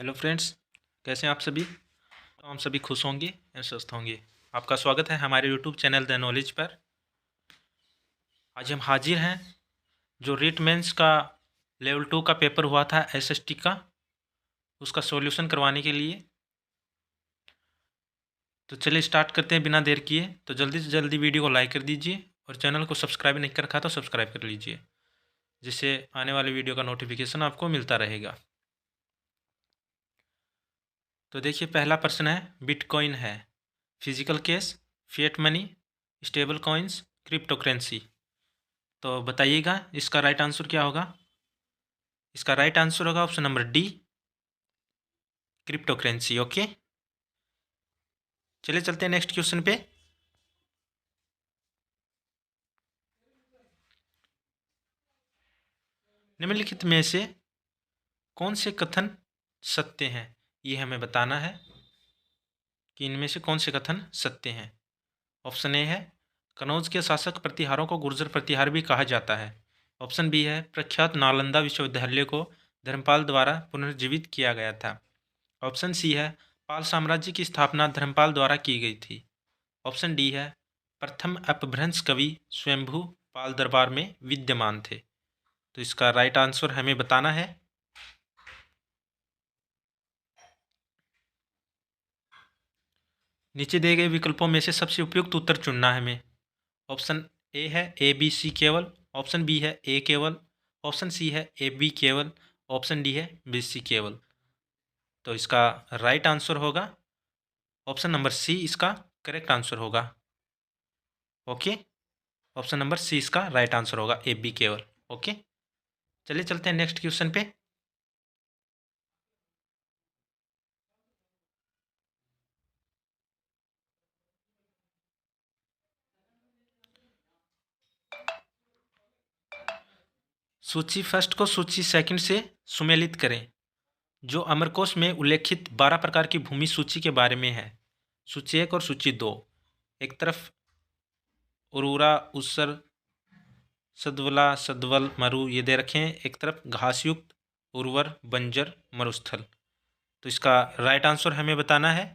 Hello friends, कैसे हैं आप सभी। तो हम सभी खुश होंगे एवं स्वस्थ होंगे। आपका स्वागत है हमारे यूट्यूब चैनल द नॉलेज पर। आज हम हाजिर हैं जो रीट मेंस का लेवल 2 का पेपर हुआ था एसएसटी का, उसका सॉल्यूशन करवाने के लिए। तो चलिए स्टार्ट करते हैं बिना देर किए। तो जल्दी से जल्दी वीडियो को लाइक कर दीजिए और चैनल को सब्सक्राइब नहीं कर रखा तो सब्सक्राइब कर लीजिए, जिससे आने वाले वीडियो का नोटिफिकेशन आपको मिलता रहेगा। तो देखिए, पहला प्रश्न है, बिटकॉइन है physical case, fiat money, stable coins, crypto currency. तो बताइएगा इसका राइट आंसर क्या होगा। इसका राइट आंसर होगा option number D, crypto currency. Okay, चलिए चलते हैं नेक्स्ट क्वेश्चन पे। निम्नलिखित में से कौन से कथन सत्य हैं, ये हमें बताना है कि इनमें से कौन से कथन सत्य हैं। ऑप्शन ए है, कनौज के शासक प्रतिहारों को गुर्जर प्रतिहार भी कहा जाता है। ऑप्शन बी है, प्रख्यात नालंदा विश्वविद्यालय को धर्मपाल द्वारा पुनर्जीवित किया गया था। ऑप्शन सी है, पाल साम्राज्य की स्थापना धर्मपाल द्वारा की गई थी। ऑप्शन डी है, प्रथम अपभ्रंश कवि स्वयंभू पाल दरबार में विद्यमान थे। तो इसका राइट आंसर हमें बताना है। नीचे दिए गए विकल्पों में से सबसे उपयुक्त उत्तर चुनना है हमें। ऑप्शन ए है ए बी सी केवल, ऑप्शन बी है ए केवल, ऑप्शन सी है ए बी केवल, ऑप्शन डी है बी सी केवल। तो इसका राइट आंसर होगा ऑप्शन नंबर सी, इसका करेक्ट आंसर होगा। ओके, ऑप्शन नंबर सी इसका राइट आंसर होगा, ए बी केवल। ओके, चलिए चलते हैं नेक्स्ट क्वेश्चन पे। सूची फर्स्ट को सूची सेकंड से सुमेलित करें। जो अमरकोश में उल्लेखित 12 प्रकार की भूमि सूची के बारे में है। सूची 1 और सूची 2। एक तरफ उरूरा, उसर, सदवला, सदवल, मरु ये दे रखे हैं। एक तरफ घासयुक्त, उर्वर, बंजर, मरुस्थल। तो इसका राइट आंसर हमें बताना है।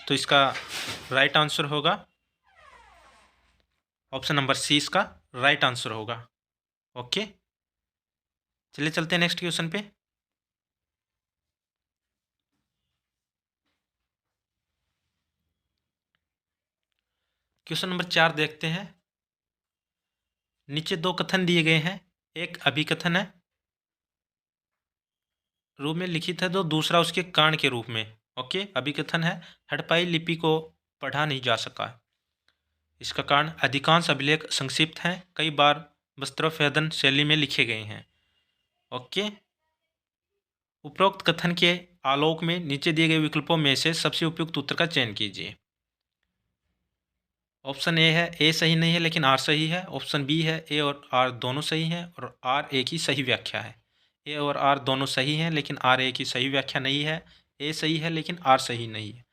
तो इसका राइट आंसर होगा ऑप्शन नंबर सी, इसका राइट आंसर होगा। ओके, चलिए चलते हैं नेक्स्ट क्वेश्चन पे। क्वेश्चन नंबर 4 देखते हैं। नीचे दो कथन दिए गए हैं, एक अभिकथन है रूप में लिखित है, तो दूसरा उसके कारण के रूप में। ओके, अभिकथन है, हड़प्पाई लिपि को पढ़ा नहीं जा सका। इसका कारण, अधिकांश अभिलेख संक्षिप्त हैं, कई बार वस्त्रोत्पादन शैली में लिखे गए हैं। ओके, उपरोक्त कथन के आलोक में नीचे दिए गए विकल्पों में से सबसे उपयुक्त उत्तर का चयन कीजिए। ऑप्शन ए है, ए सही नहीं है लेकिन आर सही है। ऑप्शन बी है, ए और आर दोनों सही हैं और आर ए की सही व्याख्या है। ए और आर दोनों सही हैं लेकिन आर ए की सही व्याख्या नहीं है। ए सही है लेकिन आर सही नहीं है।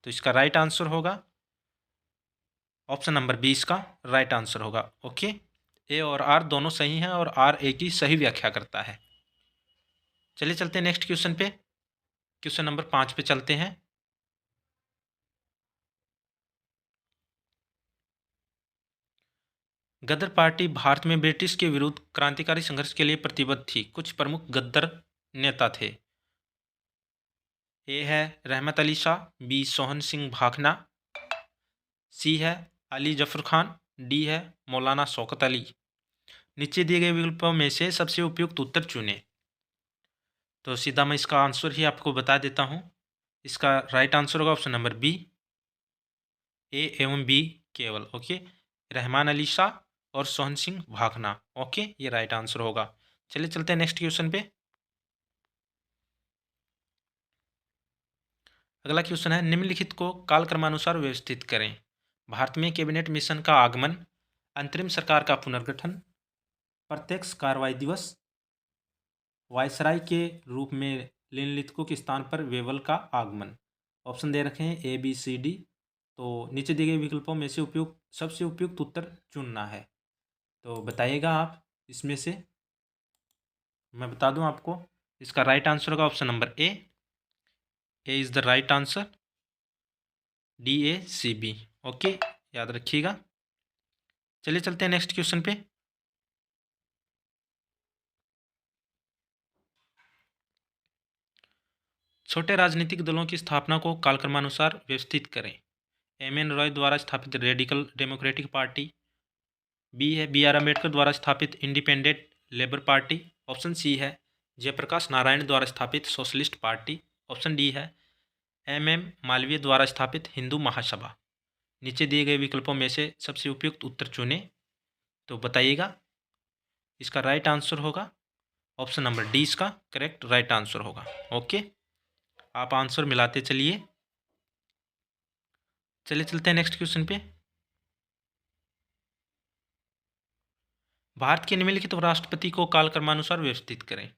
तो इसका राइट आंसर होगा ऑप्शन नंबर बी, इसका राइट आंसर होगा। ओके, ए और आर दोनों सही हैं और आर ए की सही व्याख्या करता है। चलिए चलते हैं नेक्स्ट क्वेश्चन पे। क्वेश्चन नंबर 5 पे चलते हैं। गदर पार्टी भारत में ब्रिटिश के विरुद्ध क्रांतिकारी संघर्ष के लिए प्रतिबद्ध थी। कुछ प्रमुख गद्दर नेता थे। ए है रहमत अली शाह, बी सोहन सिंह भाखना, सी है अली जफर खान, डी है मौलाना शौकत अली। नीचे दिए गए विकल्पों में से सबसे उपयुक्त उत्तर चुनें। तो सीधा मैं इसका आंसर ही आपको बता देता हूँ। इसका राइट आंसर होगा ऑप्शन नंबर बी, ए एवं बी केवल। ओके, रहमान अली शाह और सोहन सिंह भाखना। ओके, ये राइट आंसर होगा। चलिए चलते हैं नेक्स्ट क्वेश्चन पे। अगला क्वेश्चन है, निम्नलिखित को कालक्रमानुसार व्यवस्थित करें। भारत में कैबिनेट मिशन का आगमन, अंतरिम सरकार का पुनर्गठन, प्रत्यक्ष कार्रवाई दिवस, वायसराय के रूप में निम्नलिखितों के स्थान पर वेवल का आगमन। ऑप्शन दे रखे हैं ए बी सी डी। तो नीचे दिए गए विकल्पों में से उपयुक्त सबसे उपयुक्त उत्तर चुनना है। तो बताइएगा आप इसमें से। मैं बता दूं आपको, इसका राइट आंसर होगा option number A is the right answer, DACB। Okay, याद रखिएगा। चलिए चलते हैं नेक्स्ट क्वेश्चन पे। छोटे राजनीतिक दलों की स्थापना को कालक्रमानुसार व्यवस्थित करें। MN रॉय द्वारा स्थापित रेडिकल डेमोक्रेटिक पार्टी, बी है BR अम्बेडकर द्वारा स्थापित independent labour party, option C है जयप्रकाश नारायण द्वारा स्थापित सोशलिस्ट पार्टी, ऑप्शन डी है MM मालवीय द्वारा स्थापित हिंदू महासभा। नीचे दिए गए विकल्पों में से सबसे उपयुक्त उत्तर चुनें। तो बताइएगा। इसका राइट आंसर होगा ऑप्शन नंबर डी, इसका करेक्ट राइट आंसर होगा। ओके, आप आंसर मिलाते चलिए। चलिए चलते हैं नेक्स्ट क्वेश्चन पे। भारत के निम्नलिखित राष्ट्रपति को कालक्रमानुसार व्यवस्थित करें।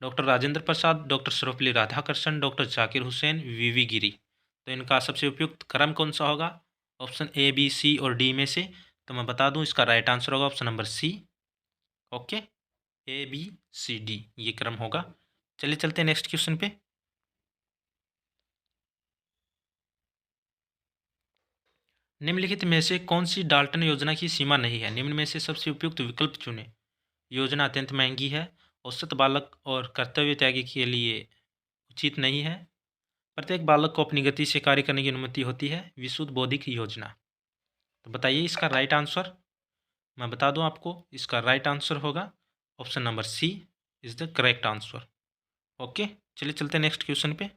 Doctor Rajendra Prasad, doctor Sarvepalli Radhakrishnan, doctor Zakir Hussain, VV Giri. तो इनका सबसे उपयुक्त क्रम कौन सा होगा? ऑप्शन A, B, C और D में से। तो मैं बता दूं, इसका राइट आंसर होगा option number C। Okay, A, B, C, D ये क्रम होगा। चलिए चलते हैं नेक्स्ट क्वेश्चन पे। निम्नलिखित में से कौन सी डाल्टन योजना की सीमा नहीं है? निम्न में से सबसे उपयुक्त विकल्प चुनें। योजना अत्यंत महंगी है, औसत बालक और कर्तव्य त्यागी के लिए उचित नहीं है, प्रत्येक बालक को अपनी गति से कार्य करने की अनुमति होती है, विशुद्ध बौद्धिक योजना। तो बताइए इसका राइट आंसर। मैं बता दूं आपको, इसका राइट आंसर होगा option number C is the correct answer. Okay, चलिए चलते हैं नेक्स्ट क्वेश्चन पे।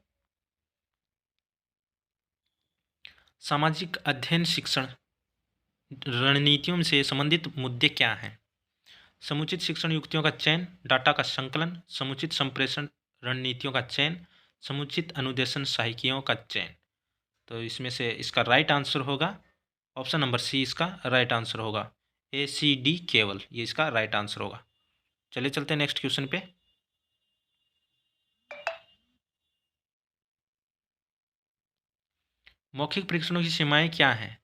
सामाजिक अध्ययन शिक्षण रणनीतियों से संबंधित मुद्दे क्या हैं? समुचित शिक्षण युक्तियों का चयन, डाटा का संकलन, समुचित संप्रेषण रणनीतियों का चयन, समुचित अनुदेशन सहायियों का चयन। तो इसमें से इसका राइट आंसर होगा ऑप्शन नंबर C, इसका राइट आंसर होगा ACD केवल, ये इसका राइट आंसर होगा। चलिए चलते हैं नेक्स्ट क्वेश्चन पे। मौखिक परीक्षणों की सीमाएं क्या हैं?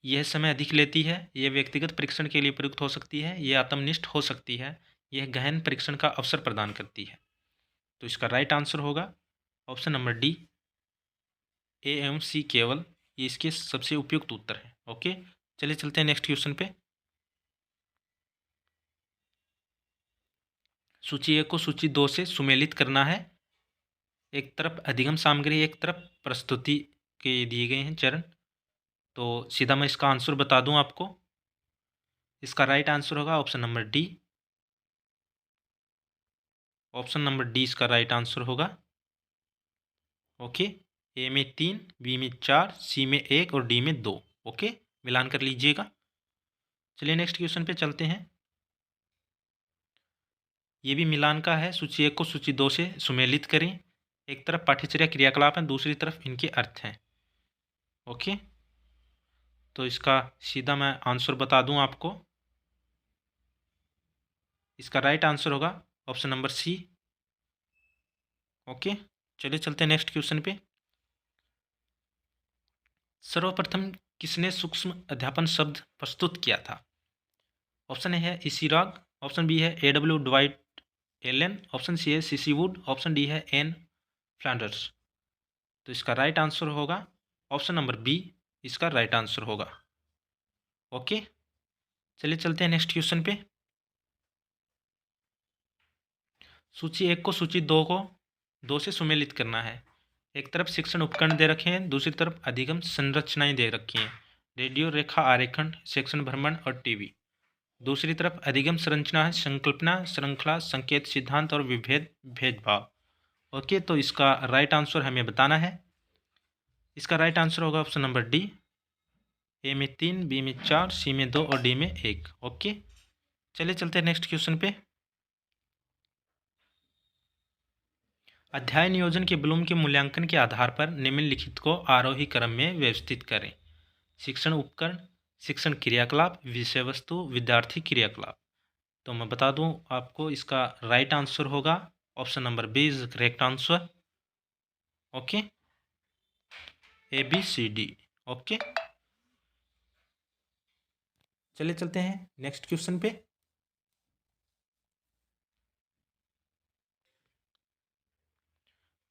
यह समय अधिक लेती है, यह व्यक्तिगत परीक्षण के लिए प्रयुक्त हो सकती है, यह आत्मनिष्ठ हो सकती है, यह गहन परीक्षण का अवसर प्रदान करती है। तो इसका राइट आंसर होगा ऑप्शन नंबर D, A एवं C केवल, ये इसके सबसे उपयुक्त उत्तर है। ओके, चलिए चलते हैं नेक्स्ट क्वेश्चन पे। सूची 1 को सूची 2 से सुमेलित करना है। एक तरफ अधिगम सामग्री, एक तरफ प्रस्तुति के दिए गए हैं चरण। तो सीधा मैं इसका आंसर बता दूं आपको। इसका राइट आंसर होगा option number D। Option number D इसका राइट आंसर होगा। ओके, A में 3, B में 4, C में 1 और D में 2। ओके, मिलान कर लीजिएगा। चलिए नेक्स्ट क्वेश्चन पे चलते हैं। ये भी मिलान का है। सूची 1 को सूची 2 से सुमेलित करें। एक तरफ पाठ्यचर्या क्रियाकलाप हैं, दूसरी तरफ इनके अर्थ हैं। ओके, तो इसका सीधा मैं आंसर बता दूं आपको। इसका राइट आंसर होगा ऑप्शन नंबर C। ओके, चलिए चलते हैं नेक्स्ट क्वेश्चन पे। सर्वप्रथम किसने सूक्ष्म अध्यापन शब्द प्रस्तुत किया था? ऑप्शन ए है इसीराग, ऑप्शन बी है AW Dwight Allen, option C है CC वुड, ऑप्शन डी है N फ्लैंडर्स। तो इसका राइट आंसर होगा ऑप्शन नंबर B, इसका राइट आंसर होगा। ओके, चलिए चलते हैं नेक्स्ट क्वेश्चन पे। सूची 1 को सूची 2 से सुमेलित करना है। एक तरफ शिक्षण उपकरण दे रखे हैं, दूसरी तरफ अधिगम संरचनाएं दे रखी हैं, रेडियो, रेखा आरेखण, शिक्षण भ्रमण और टीवी। दूसरी तरफ अधिगम संरचना है, संकल्पना, श्रृंखला, संकेत, सिद्धांत और विभेद, भेदभाव। ओके, तो इसका राइट आंसर हमें बताना है। इसका राइट आंसर होगा ऑप्शन नंबर D। A में 3, B में 4, C में 2 और D में 1। ओके, चलिए चलते हैं नेक्स्ट क्वेश्चन पे। अध्याय नियोजन के ब्लूम के मूल्यांकन के आधार पर निम्नलिखित को आरोही क्रम में व्यवस्थित करें। शिक्षण उपकरण, शिक्षण क्रियाकलाप, विषय वस्तु, विद्यार्थी क्रियाकलाप। तो मैं बता दूं आपको, इसका राइट आंसर होगा option number B is correct answer. Okay, ABCD। Okay, चलिए चलते हैं नेक्स्ट क्वेश्चन पे।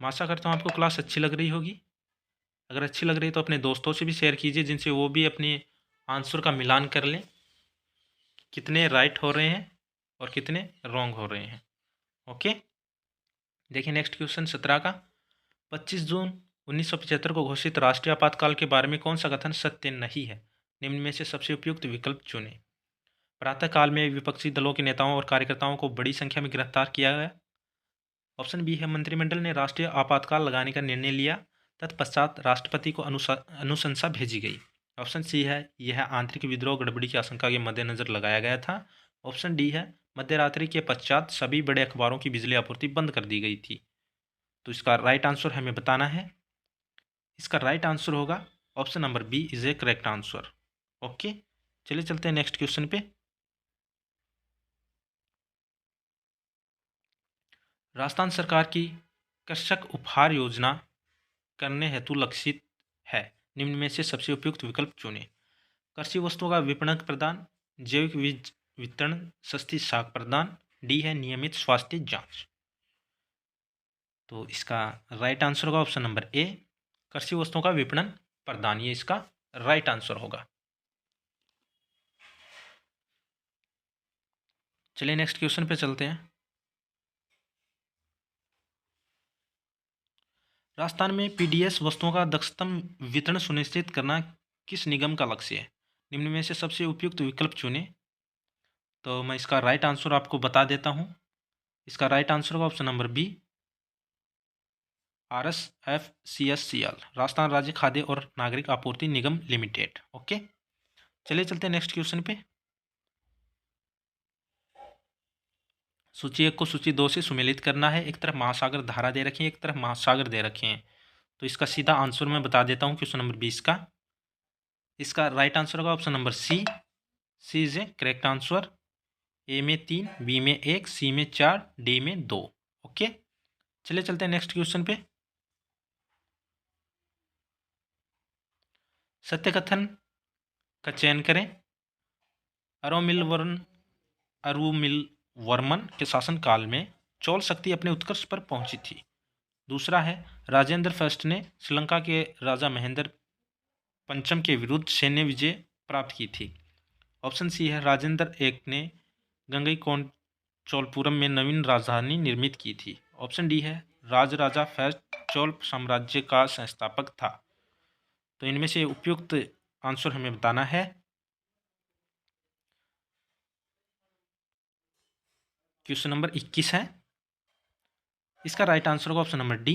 मैं आशा करता हूँ आपको क्लास अच्छी लग रही होगी। अगर अच्छी लग रही है तो अपने दोस्तों से भी शेयर कीजिए, जिनसे वो भी अपने आंसर का मिलान कर लें, कितने राइट हो रहे हैं और कितने रॉन्ग हो रहे हैं। ओके, देखिए नेक्स्ट क्वेश्चन 17 का। 25 जून 1975 को घोषित राष्ट्रीय आपातकाल के बारे में कौन सा कथन सत्य नहीं है? निम्न में से सबसे उपयुक्त विकल्प चुनें। प्रातःकाल में विपक्षी दलों के नेताओं और कार्यकर्ताओं को बड़ी संख्या में गिरफ्तार किया गया। ऑप्शन बी है मंत्रिमंडल ने राष्ट्रीय आपातकाल लगाने का निर्णय लिया, तत्पश्चात राष्ट्रपति को अनुशंसा भेजी गई। ऑप्शन सी है यह आंतरिक विद्रोह गड़बड़ी की आशंका के मद्देनजर लगाया गया था। ऑप्शन डी है मध्यरात्रि के पश्चात सभी बड़े अखबारों की बिजली आपूर्ति बंद कर दी गई थी। तो इसका राइट आंसर हमें बताना है। इसका राइट आंसर होगा option number B is a correct answer. Okay, चलिए चलते हैं नेक्स्ट क्वेश्चन पे। राजस्थान सरकार की कृषक उपहार योजना करने हेतु लक्षित है, निम्न में से सबसे उपयुक्त विकल्प चुनें। कृषि वस्तुओं का विपणन प्रदान, जैविक वितरण, सस्ती साख प्रदान, डी है नियमित स्वास्थ्य जांच। तो इसका राइट आंसर होगा ऑप्शन नंबर ए, कृषि वस्तुओं का विपणन प्रदान, ये इसका राइट आंसर होगा। चलिए नेक्स्ट क्वेश्चन पे चलते हैं। राजस्थान में पीडीएस वस्तुओं का दक्षतम वितरण सुनिश्चित करना किस निगम का लक्ष्य है? निम्न में से सबसे उपयुक्त विकल्प चुनें। तो मैं इसका राइट आंसर आपको बता देता हूँ। इसका राइट आंसर होगा option number B, RSFCSCL, Rajasthan राज्य खाद्य और नागरिक आपूर्ति निगम लिमिटेड। ओके, चलिए चलते हैं नेक्स्ट क्वेश्चन पे। सूची 1 को सूची 2 से सुमेलित करना है। एक तरफ महासागर धारा दे रखी है, एक तरफ महासागर दे रखे हैं। तो इसका सीधा आंसर मैं बता देता हूँ क्वेश्चन नंबर 20 का। इसका राइट आंसर होगा option number C, C is a correct answer. A में 3, बी में 1, सी में 4, डी में 2। ओके, चलिए चलते हैं नेक्स्ट क्वेश्चन पे। सत्य कथन का चयन करें। अरुमिलवर्मन के शासनकाल में चोल शक्ति अपने उत्कर्ष पर पहुंची थी। दूसरा है राजेंद्र फर्स्ट ने श्रीलंका के राजा महेंद्र पंचम के विरुद्ध सैन्य विजय प्राप्त की थी। ऑप्शन सी है राजेंद्र एक ने गंगईकोंड चोलपुरम में नवीन राजधानी निर्मित की थी। ऑप्शन डी है राजा फर्स्ट चोल साम्राज्य का संस्थापक था। तो इनमें से उपयुक्त आंसर हमें बताना है। क्वेश्चन नंबर 21 है। इसका राइट आंसर होगा ऑप्शन नंबर डी,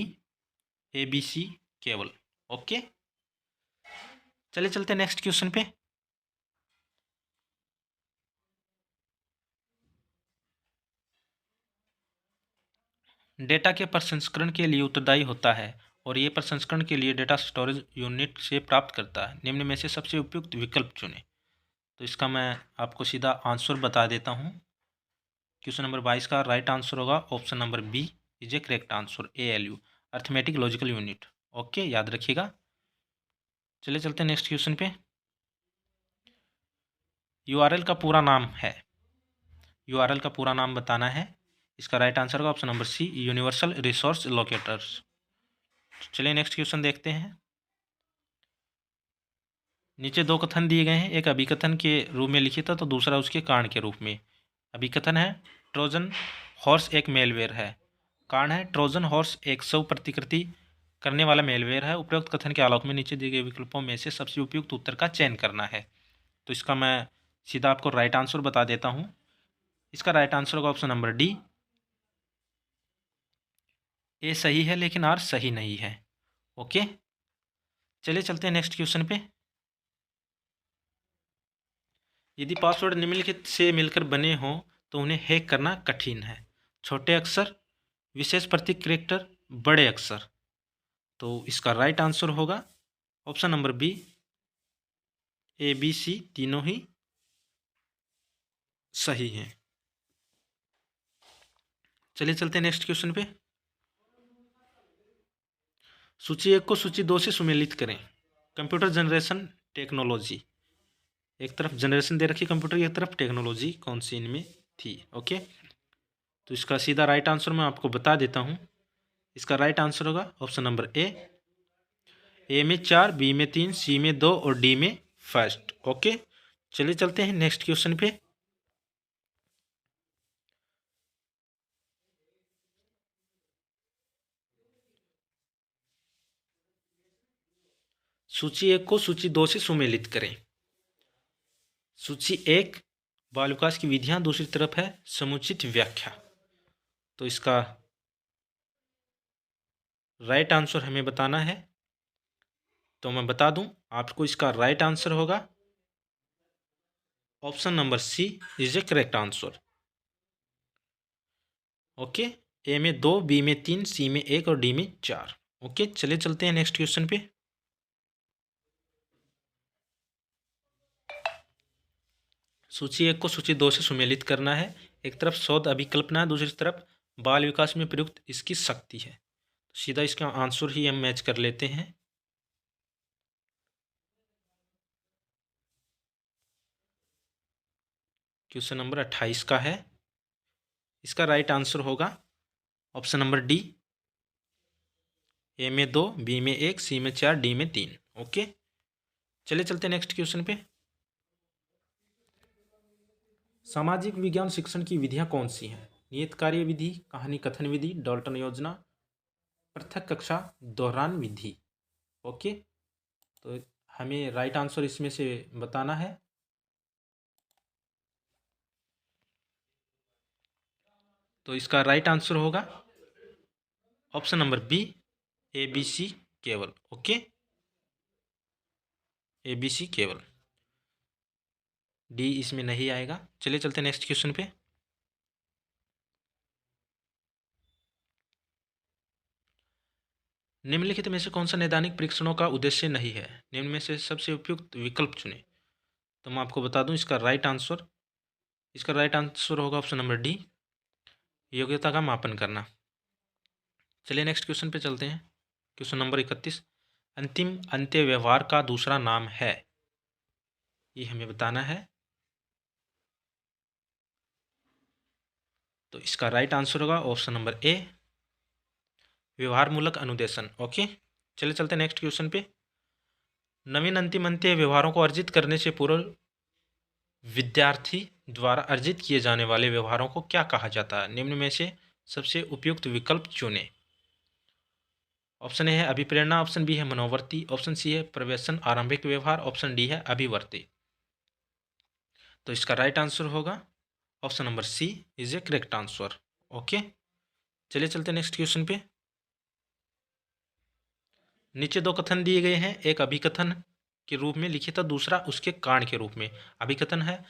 ABC केवल। ओके, चलिए चलते हैं नेक्स्ट क्वेश्चन पे। डेटा के प्रसंस्करण के लिए उत्तरदायी होता है और ये प्रसंस्करण के लिए डेटा स्टोरेज यूनिट से प्राप्त करता है। निम्न में से सबसे उपयुक्त विकल्प चुनें। तो इसका मैं आपको सीधा आंसर बता देता हूँ। क्वेश्चन नंबर 22 का राइट आंसर होगा option number B is a correct answer, ALU, arithmetic logical unit. Okay, याद रखिएगा। चलिए चलते हैं नेक्स्ट क्वेश्चन पे। URL का पूरा नाम है, URL का पूरा नाम बताना है। इसका राइट आंसर होगा option number C, universal resource locators. चलिए नेक्स्ट क्वेश्चन देखते हैं। नीचे 2 कथन दिए गए हैं, एक अभिकथन के रूप में लिखित है तो दूसरा उसके कारण के रूप में। अभिकथन है ट्रोजन हॉर्स एक मेलवेयर है। कारण है ट्रोजन हॉर्स एक स्व प्रतिकृति करने वाला मेलवेयर है। उपरोक्त कथन के आलोक में नीचे दिए गए विकल्पों में से सबसे उपयुक्त उत्तर का चयन करना है। तो इसका मैं सीधा आपको राइट आंसर बता देता हूँ। इसका राइट आंसर होगा ऑप्शन नंबर डी, ए सही है लेकिन आर सही नहीं है। ओके, चलिए चलते हैं नेक्स्ट क्वेश्चन पे। यदि पासवर्ड निम्नलिखित से मिलकर बने हों तो उन्हें हैक करना कठिन है। छोटे अक्षर, विशेष प्रतीक कैरेक्टर, बड़े अक्षर। तो इसका राइट आंसर होगा ऑप्शन नंबर बी, ABC तीनों ही सही हैं। चलिए चलते हैं नेक्स्ट क्वेश्चन पे। सूची 1 को सूची 2 से सुमेलित करें। कंप्यूटर जनरेशन टेक्नोलॉजी, एक तरफ जनरेशन दे रखी कंप्यूटर, एक तरफ टेक्नोलॉजी, कौन सी इनमें थी? ओके, तो इसका सीधा राइट आंसर मैं आपको बता देता हूँ। इसका राइट आंसर होगा ऑप्शन नंबर ए में 4, बी में 3, सी में 2 और डी में फर्स्ट। ओके, चलिए चलते हैं नेक्स्ट क्वेश्चन पे। सूची 1 को सूची 2 से सुमेलित करें। सूची 1 बाल विकास की विधियां, दूसरी तरफ है समुचित व्याख्या। तो इसका राइट आंसर हमें बताना है। तो मैं बता दूं आपको, इसका राइट आंसर होगा option number C is a correct answer. Okay, A में 2, बी में 3, सी में 1 और डी में 4। ओके, चलिए चलते हैं नेक्स्ट क्वेश्चन पे। सूची 1 को सूची 2 से सुमेलित करना है। एक तरफ शोध अभिकल्पना है, दूसरी तरफ बाल विकास में प्रयुक्त इसकी शक्ति है। सीधा इसका आंसर ही हम मैच कर लेते हैं। क्वेश्चन नंबर 28 का है। इसका राइट आंसर होगा ऑप्शन नंबर डी, ए में 2, बी में 1, सी में 4, डी में 3। ओके, चलिए चलते हैं नेक्स्ट क्वेश्चन पे। सामाजिक विज्ञान शिक्षण की विधियां कौन सी हैं? नियत कार्य विधि, कहानी कथन विधि, डाल्टन योजना, पृथक कक्षा, दोहरान विधि। ओके, तो हमें राइट आंसर इसमें से बताना है। तो इसका राइट आंसर होगा option number B, A B C केवल। ओके, ए बी सी केवल, डी इसमें नहीं आएगा। चलिए चलते हैं नेक्स्ट क्वेश्चन पे। निम्नलिखित में से कौन सा नैदानिक परीक्षणों का उद्देश्य नहीं है? निम्न में से सबसे उपयुक्त विकल्प चुनें। तो मैं आपको बता दूं इसका राइट आंसर होगा ऑप्शन नंबर डी, योग्यता का मापन करना। चलिए नेक्स्ट क्वेश्चन पे चलते हैं। क्वेश्चन नंबर 31, अंतिम अंत्य व्यवहार का दूसरा नाम है, ये हमें बताना है। तो इसका राइट आंसर होगा ऑप्शन नंबर ए, व्यवहार मूलक अनुदेशन। ओके, चलिए चलते हैं नेक्स्ट क्वेश्चन पे। नवीन अंतिम अंत्य व्यवहारों को अर्जित करने से पूर्व विद्यार्थी द्वारा अर्जित किए जाने वाले व्यवहारों को क्या कहा जाता है? निम्न में से सबसे उपयुक्त विकल्प चुनें। ऑप्शन ए है अभिप्रेरणा, ऑप्शन बी है मनोवर्ती, ऑप्शन सी है प्रवेशन आरंभिक व्यवहार, ऑप्शन डी है अभिवर्ती। तो इसका राइट आंसर होगा option number C is a correct answer. Okay, चलिए चलते हैं नेक्स्ट क्वेश्चन पे। नीचे दो कथन दिए गए हैं, एक अभिकथन के रूप में लिखित है, दूसरा उसके कारण के रूप में। अभिकथन है,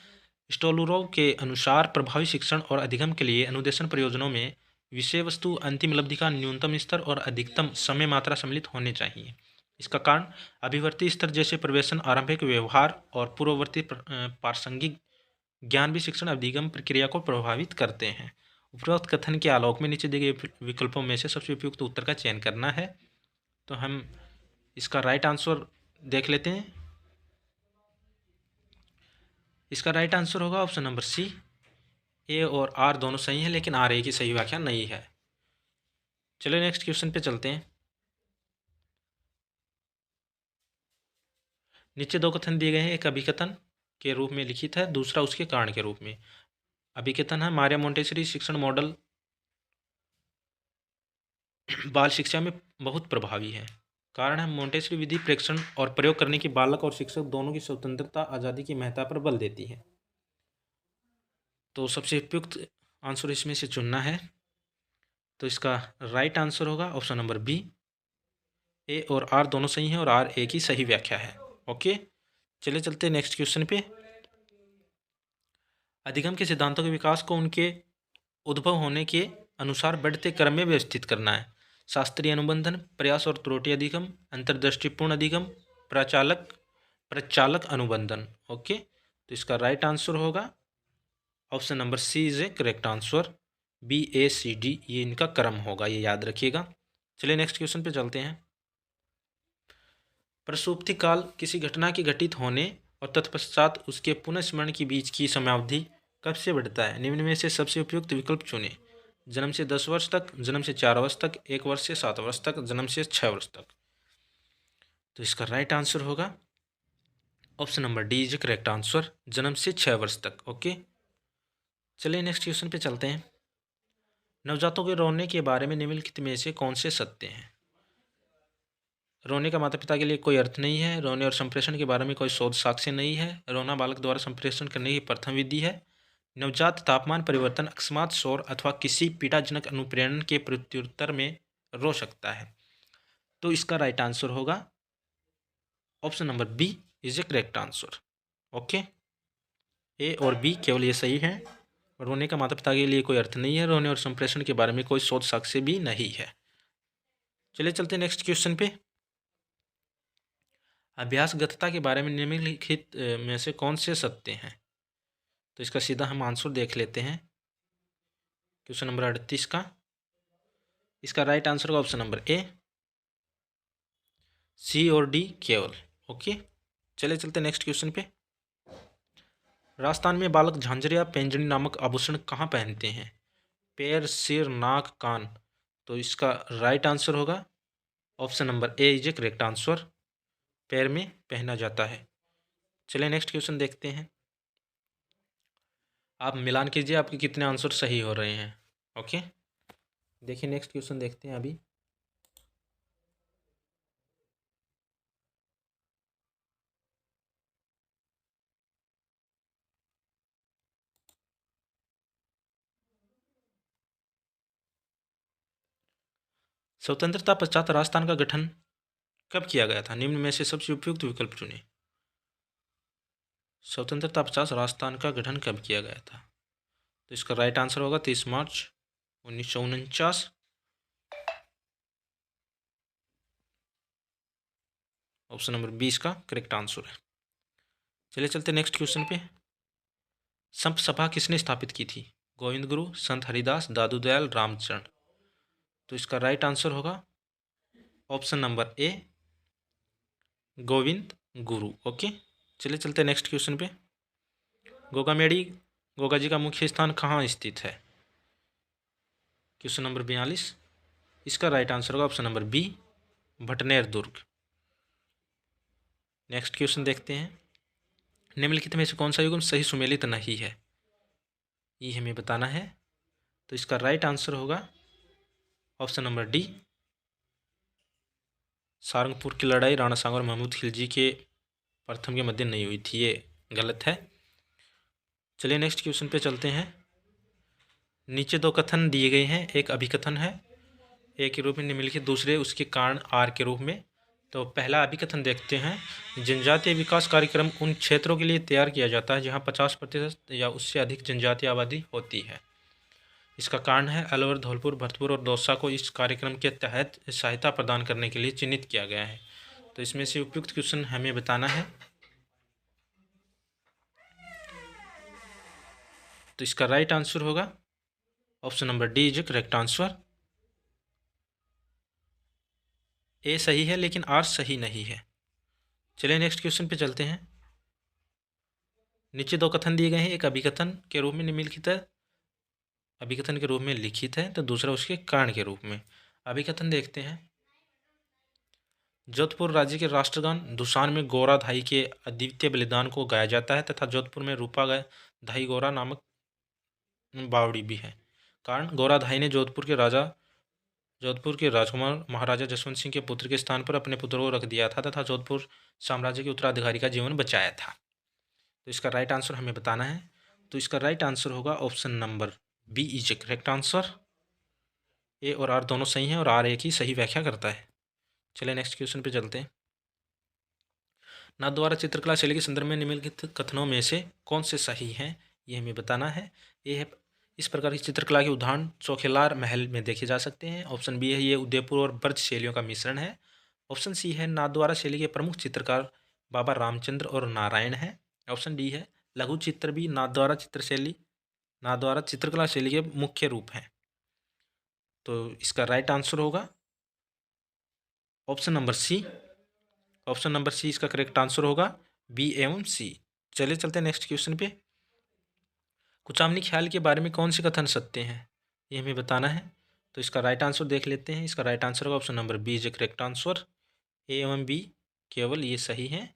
स्टोलुरोव के अनुसार प्रभावी शिक्षण और अधिगम के लिए अनुदेशन प्रयोजनों में विषय वस्तु अंतिम उपलब्धि का न्यूनतम स्तर और अधिकतम समय मात्रा सम्मिलित होने चाहिए। इसका कारण अभिवर्ती स्तर जैसे प्रवेशन आरंभिक व्यवहार और पूर्ववर्ती प्रासंगिक ज्ञान भी शिक्षण अधिगम प्रक्रिया को प्रभावित करते हैं। उपरोक्त कथन के आलोक में नीचे दिए गए विकल्पों में से सबसे उपयुक्त उत्तर का चयन करना है। तो हम इसका राइट आंसर देख लेते हैं। इसका राइट आंसर होगा ऑप्शन नंबर सी, ए और आर दोनों सही हैं, लेकिन आर ए की सही व्याख्या नहीं है। चलिए नेक्स्ट क्वेश्चन पे चलते हैं। नीचे दो कथन दिए गए हैं, एक अभिकथन के रूप में लिखित है, दूसरा उसके कारण के रूप में। अभिकथन है, मारिया मोंटेसरी शिक्षण मॉडल बाल शिक्षा में बहुत प्रभावी है। कारण है, मोंटेसरी विधि प्रेक्षण और प्रयोग करने की बालक और शिक्षक दोनों की स्वतंत्रता आज़ादी की महत्ता पर बल देती है। तो सबसे उपयुक्त आंसर इसमें से चुनना है। तो इसका राइट आंसर होगा ऑप्शन नंबर बी, ए और आर दोनों सही हैं और आर ए की सही व्याख्या है। ओके, चलिए चलते हैं नेक्स्ट क्वेश्चन पे। अधिगम के सिद्धांतों के विकास को उनके उद्भव होने के अनुसार बढ़ते क्रम में व्यवस्थित करना है। शास्त्रीय अनुबंधन, प्रयास और त्रुटि अधिगम, अंतर्दृष्टिपूर्ण अधिगम, प्रचालक अनुबंधन। ओके, तो इसका राइट आंसर होगा option number C is a correct answer. B A C D ये इनका क्रम होगा, ये याद रखिएगा। चलिए नेक्स्ट क्वेश्चन पे चलते हैं। प्रसुप्ति काल किसी घटना के घटित होने और तत्पश्चात उसके पुनः स्मरण के बीच की समयावधि कब से बढ़ता है? निम्न में से सबसे उपयुक्त विकल्प चुनें। जन्म से 10 वर्ष तक, जन्म से 4 वर्ष तक, 1 वर्ष से 7 वर्ष तक, जन्म से 6 वर्ष तक। तो इसका राइट आंसर होगा option number D is correct answer, जन्म से 6 वर्ष तक। ओके, चलिए नेक्स्ट क्वेश्चन पे चलते हैं। नवजातों के रोने के बारे में निम्नलिखित में से कौन से सत्य हैं? रोने का माता पिता के लिए कोई अर्थ नहीं है। रोने और संप्रेषण के बारे में कोई शोध साक्ष्य नहीं है। रोना बालक द्वारा संप्रेषण करने की प्रथम विधि है। नवजात तापमान परिवर्तन, अकस्मात शोर अथवा किसी पीड़ाजनक अनुप्रेरण के प्रत्युत्तर में रो सकता है। तो इसका राइट आंसर होगा option number B is a correct answer. Okay, A और बी केवल ये सही है। रोने का माता पिता के लिए कोई अर्थ नहीं है। रोने और संप्रेषण के बारे में कोई शोध साक्ष्य भी नहीं है। चलिए चलते नेक्स्ट क्वेश्चन पे। अभ्यासगतता के बारे में निम्नलिखित में से कौन से सत्य हैं? तो इसका सीधा हम आंसर देख लेते हैं क्वेश्चन नंबर 38 का। इसका राइट आंसर होगा ऑप्शन नंबर ए, सी और डी केवल। ओके, चले चलते नेक्स्ट क्वेश्चन पे। राजस्थान में बालक झांझर या पैंजनी नामक आभूषण कहाँ पहनते हैं? पैर, सिर, नाक, कान। तो इसका राइट आंसर होगा option number A is a correct answer, पैर में पहना जाता है। चलिए नेक्स्ट क्वेश्चन देखते हैं। आप मिलान कीजिए आपके कितने आंसर सही हो रहे हैं। ओके, देखिए नेक्स्ट क्वेश्चन देखते हैं अभी। स्वतंत्रता पश्चात राजस्थान का गठन कब किया गया था? निम्न में से सबसे उपयुक्त विकल्प चुनें। स्वतंत्रता पश्चात राजस्थान का गठन कब किया गया था? तो इसका राइट आंसर होगा 30 मार्च 1949। ऑप्शन नंबर 20 का करेक्ट आंसर है। चलिए चलते नेक्स्ट क्वेश्चन पे। संत सभा किसने स्थापित की थी? गोविंद गुरु, संत हरिदास, दादू दयाल, रामचरण। तो इसका राइट आंसर होगा ऑप्शन नंबर ए, गोविंद गुरु। ओके, चलिए चलते नेक्स्ट क्वेश्चन पे। गोगामेड़ी गोगा जी का मुख्य स्थान कहाँ स्थित है? Question number 42। इसका राइट आंसर होगा ऑप्शन नंबर बी, भटनेर दुर्ग। नेक्स्ट क्वेश्चन देखते हैं। निम्नलिखित में से कौन सा युग्म सही सुमेलित नहीं है? ये हमें बताना है। तो इसका राइट आंसर होगा ऑप्शन नंबर डी, सारंगपुर की लड़ाई राणा सांगा और महमूद खिलजी के प्रथम के मध्य नहीं हुई थी, ये गलत है। चलिए नेक्स्ट क्वेश्चन पे चलते हैं। नीचे दो कथन दिए गए हैं, एक अभिकथन है ए के रूप में निम्नलिखित, दूसरे उसके कारण आर के रूप में। तो पहला अभिकथन देखते हैं। जनजातीय विकास कार्यक्रम उन क्षेत्रों के लिए तैयार किया जाता है जहां 50% या उससे अधिक जनजातीय आबादी होती है। इसका कारण है अलवर, धौलपुर, भरतपुर और दौसा को इस कार्यक्रम के तहत सहायता प्रदान करने के लिए चिन्हित किया गया है। तो इसमें से उपयुक्त क्वेश्चन हमें बताना है। तो इसका राइट आंसर होगा option number D is correct answer. A सही है लेकिन आर सही नहीं है। चलिए नेक्स्ट क्वेश्चन पे चलते हैं। नीचे दो कथन दिए गए हैं, एक अभिकथन के रूप में निम्नलिखित है, अभिकथन के रूप में लिखित है, तो दूसरा उसके कारण के रूप में। अभिकथन देखते हैं। जोधपुर राज्य के राष्ट्रगान दुसान में गोरा धाई के अद्वितीय बलिदान को गाया जाता है तथा जोधपुर में रूपा धाई गोरा नामक बावड़ी भी है। कारण गोरा धाई ने जोधपुर के राजकुमार महाराजा जसवंत सिंह के पुत्र के स्थान पर अपने पुत्र को रख दिया था तथा जोधपुर साम्राज्य के उत्तराधिकारी का जीवन बचाया था। तो इसका राइट आंसर हमें बताना है। तो इसका राइट आंसर होगा option number B is a correct answer. A और आर दोनों सही हैं और आर एक ही सही व्याख्या करता है। चलिए नेक्स्ट क्वेश्चन पे चलते हैं। नाथ द्वारा चित्रकला शैली के संदर्भ में निम्नलिखित कथनों में से कौन से सही हैं, ये हमें बताना है। ये है इस प्रकार की चित्रकला के उदाहरण चौखिलार महल में देखे जा सकते हैं। ऑप्शन बी है ये उदयपुर और ब्रज शैलियों का मिश्रण है। ऑप्शन सी है नाथ द्वारा शैली के प्रमुख चित्रकार बाबा रामचंद्र और नारायण है। ऑप्शन डी है लघु चित्र भी नाथ द्वारा चित्रकला शैली के मुख्य रूप हैं। तो इसका राइट आंसर होगा option number C. Option number C इसका करेक्ट आंसर होगा, बी एवं सी। चलिए चलते हैं नेक्स्ट क्वेश्चन पे। कुचामनी ख्याल के बारे में कौन से कथन सत्य हैं? ये हमें बताना है। तो इसका राइट आंसर देख लेते हैं। इसका राइट आंसर होगा option number B is a correct answer. A एवं बी केवल ये सही है।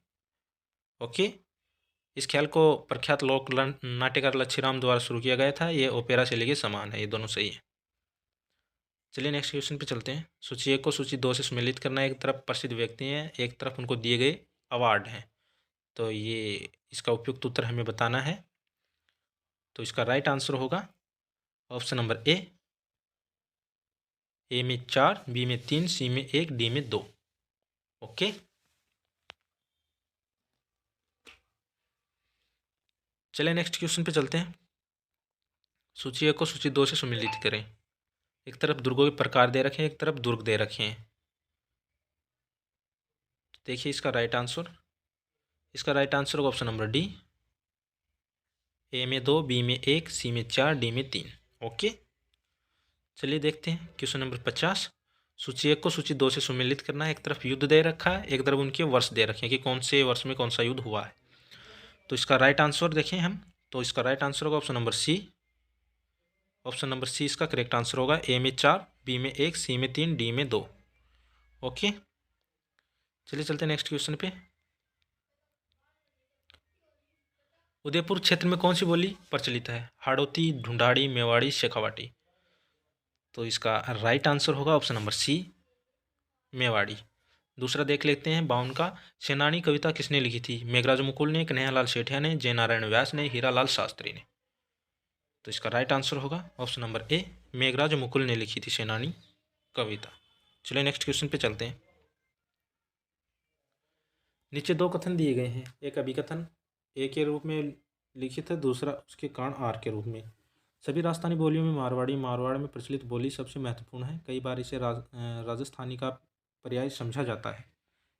ओके। इस ख्याल को प्रख्यात लोक नाट्यकार लच्छीराम द्वारा शुरू किया गया था। ये ओपेरा शैली के समान है, ये दोनों सही है। चलिए नेक्स्ट क्वेश्चन पे चलते हैं। सूची 1 को सूची 2 से सम्मिलित करना है। एक तरफ प्रसिद्ध व्यक्ति हैं, एक तरफ उनको दिए गए अवार्ड हैं। तो ये इसका उपयुक्त उत्तर हमें बताना है। तो इसका राइट आंसर होगा ऑप्शन नंबर ए में 4, बी में 3, सी में 1, डी में 2। ओके। चलिए नेक्स्ट क्वेश्चन पे चलते हैं। सूची 1 को सूची 2 से सम्मिलित करें। एक तरफ दुर्गों के प्रकार दे रखे हैं, एक तरफ दुर्ग दे रखे हैं। देखिए इसका राइट आंसर। इसका राइट आंसर होगा ऑप्शन नंबर डी। ए में 2, बी में 1, सी में 4, डी में 3। ओके। चलिए देखते हैं क्वेश्चन नंबर 50। सूची 1 को सूची 2 से सम्मिलित करना है। एक तरफ युद्ध दे रखा है, एक तरफ उनके वर्ष दे रखे हैं कि कौन से वर्ष में कौन सा युद्ध हुआ है। तो इसका राइट आंसर देखें हम। तो इसका राइट आंसर होगा option number C. Option number C इसका करेक्ट आंसर होगा। ए में 4, बी में 1, सी में 3, डी में 2। ओके। चलिए चलते हैं नेक्स्ट क्वेश्चन पे। उदयपुर क्षेत्र में कौन सी बोली प्रचलित है? हाड़ौती, ढूंढाड़ी, मेवाड़ी, शेखावाटी। तो इसका राइट आंसर होगा ऑप्शन नंबर सी, मेवाड़ी। दूसरा देख लेते हैं 52 का। सेनानी कविता किसने लिखी थी? मेघराज मुकुल ने, कन्हैयालाल सेठिया ने, जयनारायण व्यास ने, हीरालाल शास्त्री ने। तो इसका राइट आंसर होगा ऑप्शन नंबर ए, मेघराज मुकुल ने लिखी थी सेनानी कविता। चलिए नेक्स्ट क्वेश्चन पे चलते हैं। नीचे 2 कथन दिए गए हैं। एक अभिकथन ए के रूप में लिखित है, दूसरा उसके कारण आर के रूप में। सभी राजस्थानी बोलियों में मारवाड़ में प्रचलित बोली सबसे महत्वपूर्ण है। कई बार इसे राजस्थानी का पर्याय समझा जाता है।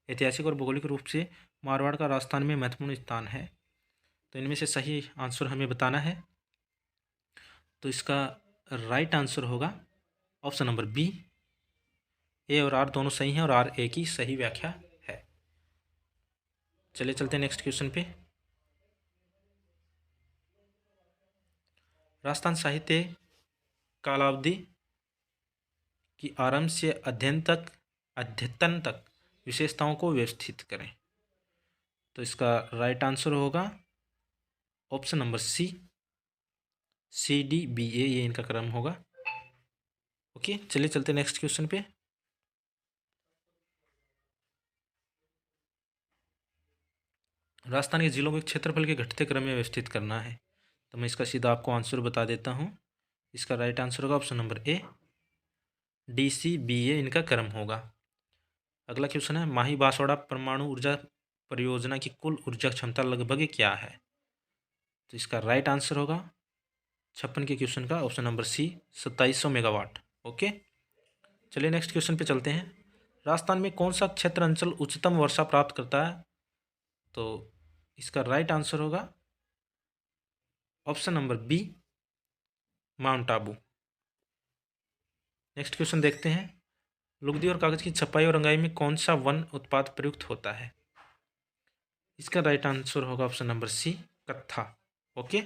ऐतिहासिक और भौगोलिक रूप से मारवाड़ का राजस्थान में महत्वपूर्ण स्थान है। तो इनमें से सही आंसर हमें बताना है। तो इसका राइट आंसर होगा ऑप्शन नंबर बी। ए और आर दोनों सही हैं और आर ए की सही व्याख्या है। चलिए चलते हैं नेक्स्ट क्वेश्चन पे। राजस्थान साहित्य कालावधि की आरंभ से अद्यतन तक विशेषताओं को व्यवस्थित करें। तो इसका राइट आंसर होगा option number C D B A, ये इनका क्रम होगा। ओके। चलिए चलते नेक्स्ट क्वेश्चन पे। राजस्थान के जिलों को क्षेत्रफल के घटते क्रम में व्यवस्थित करना है। तो मैं इसका सीधा आपको आंसर बता देता हूँ। इसका राइट आंसर होगा option number A, D C B A इनका क्रम होगा। अगला क्वेश्चन है, माही बांसवाड़ा परमाणु ऊर्जा परियोजना की कुल ऊर्जा क्षमता लगभग क्या है? तो इसका राइट आंसर होगा 56 के क्वेश्चन का option number C, 2700 megawatt. Okay. चलिए नेक्स्ट क्वेश्चन पे चलते हैं। राजस्थान में कौन सा क्षेत्र अंचल उच्चतम वर्षा प्राप्त करता है? तो इसका राइट आंसर होगा option number B, mount Abu. Next question देखते हैं। लुगदी और कागज की छपाई और रंगाई में कौन सा वन उत्पाद प्रयुक्त होता है? इसका राइट आंसर होगा ऑप्शन नंबर सी, कत्था। ओके।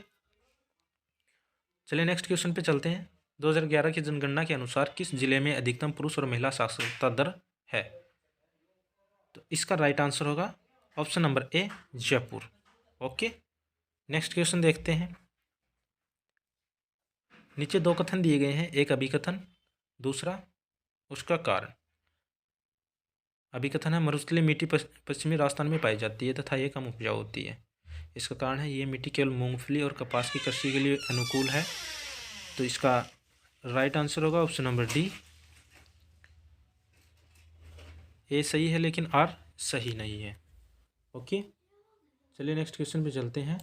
चलिए नेक्स्ट क्वेश्चन पे चलते हैं। 2011 की जनगणना के अनुसार किस जिले में अधिकतम पुरुष और महिला साक्षरता दर है? तो इसका राइट आंसर होगा ऑप्शन नंबर ए, जयपुर। ओके। नेक्स्ट क्वेश्चन देखते हैं। नीचे 2 कथन दिए गए हैं। एक अभिकथन, दूसरा उसका कारण। अभिकथन है, मरुस्थलीय मिट्टी पश्चिमी राजस्थान में पाई जाती है तथा ये कम उपजाऊ होती है। इसका कारण है, ये मिट्टी केवल मूंगफली और कपास की कृषि के लिए अनुकूल है। तो इसका राइट आंसर होगा ऑप्शन नंबर डी, ए सही है लेकिन आर सही नहीं है। ओके। चलिए नेक्स्ट क्वेश्चन पे चलते हैं।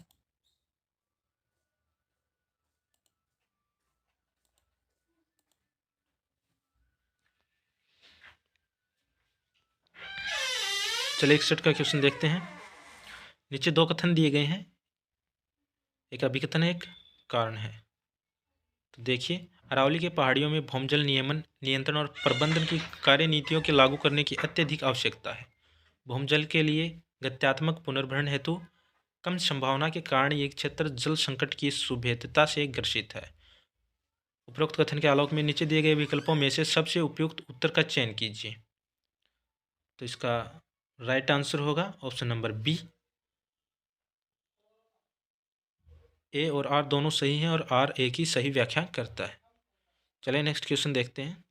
चलिए 61 का क्वेश्चन देखते हैं। नीचे 2 कथन दिए गए हैं। एक अभिकथन है, एक कारण है। तो देखिए, अरावली के पहाड़ियों में भौमजल नियमन, नियंत्रण और प्रबंधन की कार्यनीतियों के लागू करने की अत्यधिक आवश्यकता है। भौमजल के लिए गत्यात्मक पुनर्भरण हेतु कम संभावना के कारण ये क्षेत्र जल संकट की सुभेद्यता से ग्रसित है। उपरोक्त कथन के आलोक में नीचे दिए गए विकल्पों में से सबसे उपयुक्त उत्तर का चयन कीजिए। तो इसका राइट आंसर होगा ऑप्शन नंबर बी। ए और आर दोनों सही हैं और आर ए की सही व्याख्या करता है। चलिए नेक्स्ट क्वेश्चन देखते हैं।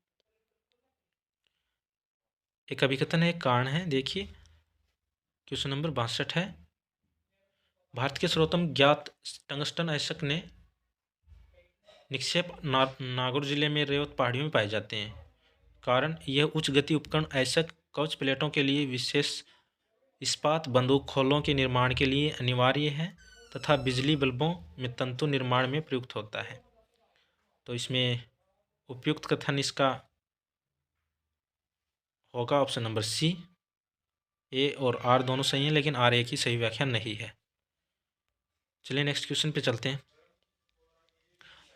एक अभिकथन है, एक कारण है। देखिए क्वेश्चन नंबर 62 है। भारत के सर्वोत्तम ज्ञात टंगस्टन अयस्क ने निक्षेप नागौर जिले में रेवत पहाड़ियों में पाए जाते हैं। कारण, यह उच्च गति उपकरण अयस्क कवच प्लेटों के लिए विशेष इस्पात बंदूक खोलों के निर्माण के लिए अनिवार्य है तथा बिजली बल्बों में तंतु निर्माण में प्रयुक्त होता है। तो इसमें उपयुक्त कथन इसका होगा ऑप्शन नंबर सी। ए और आर दोनों सही हैं, लेकिन आर ए की सही व्याख्या नहीं है। चलिए नेक्स्ट क्वेश्चन पे चलते हैं।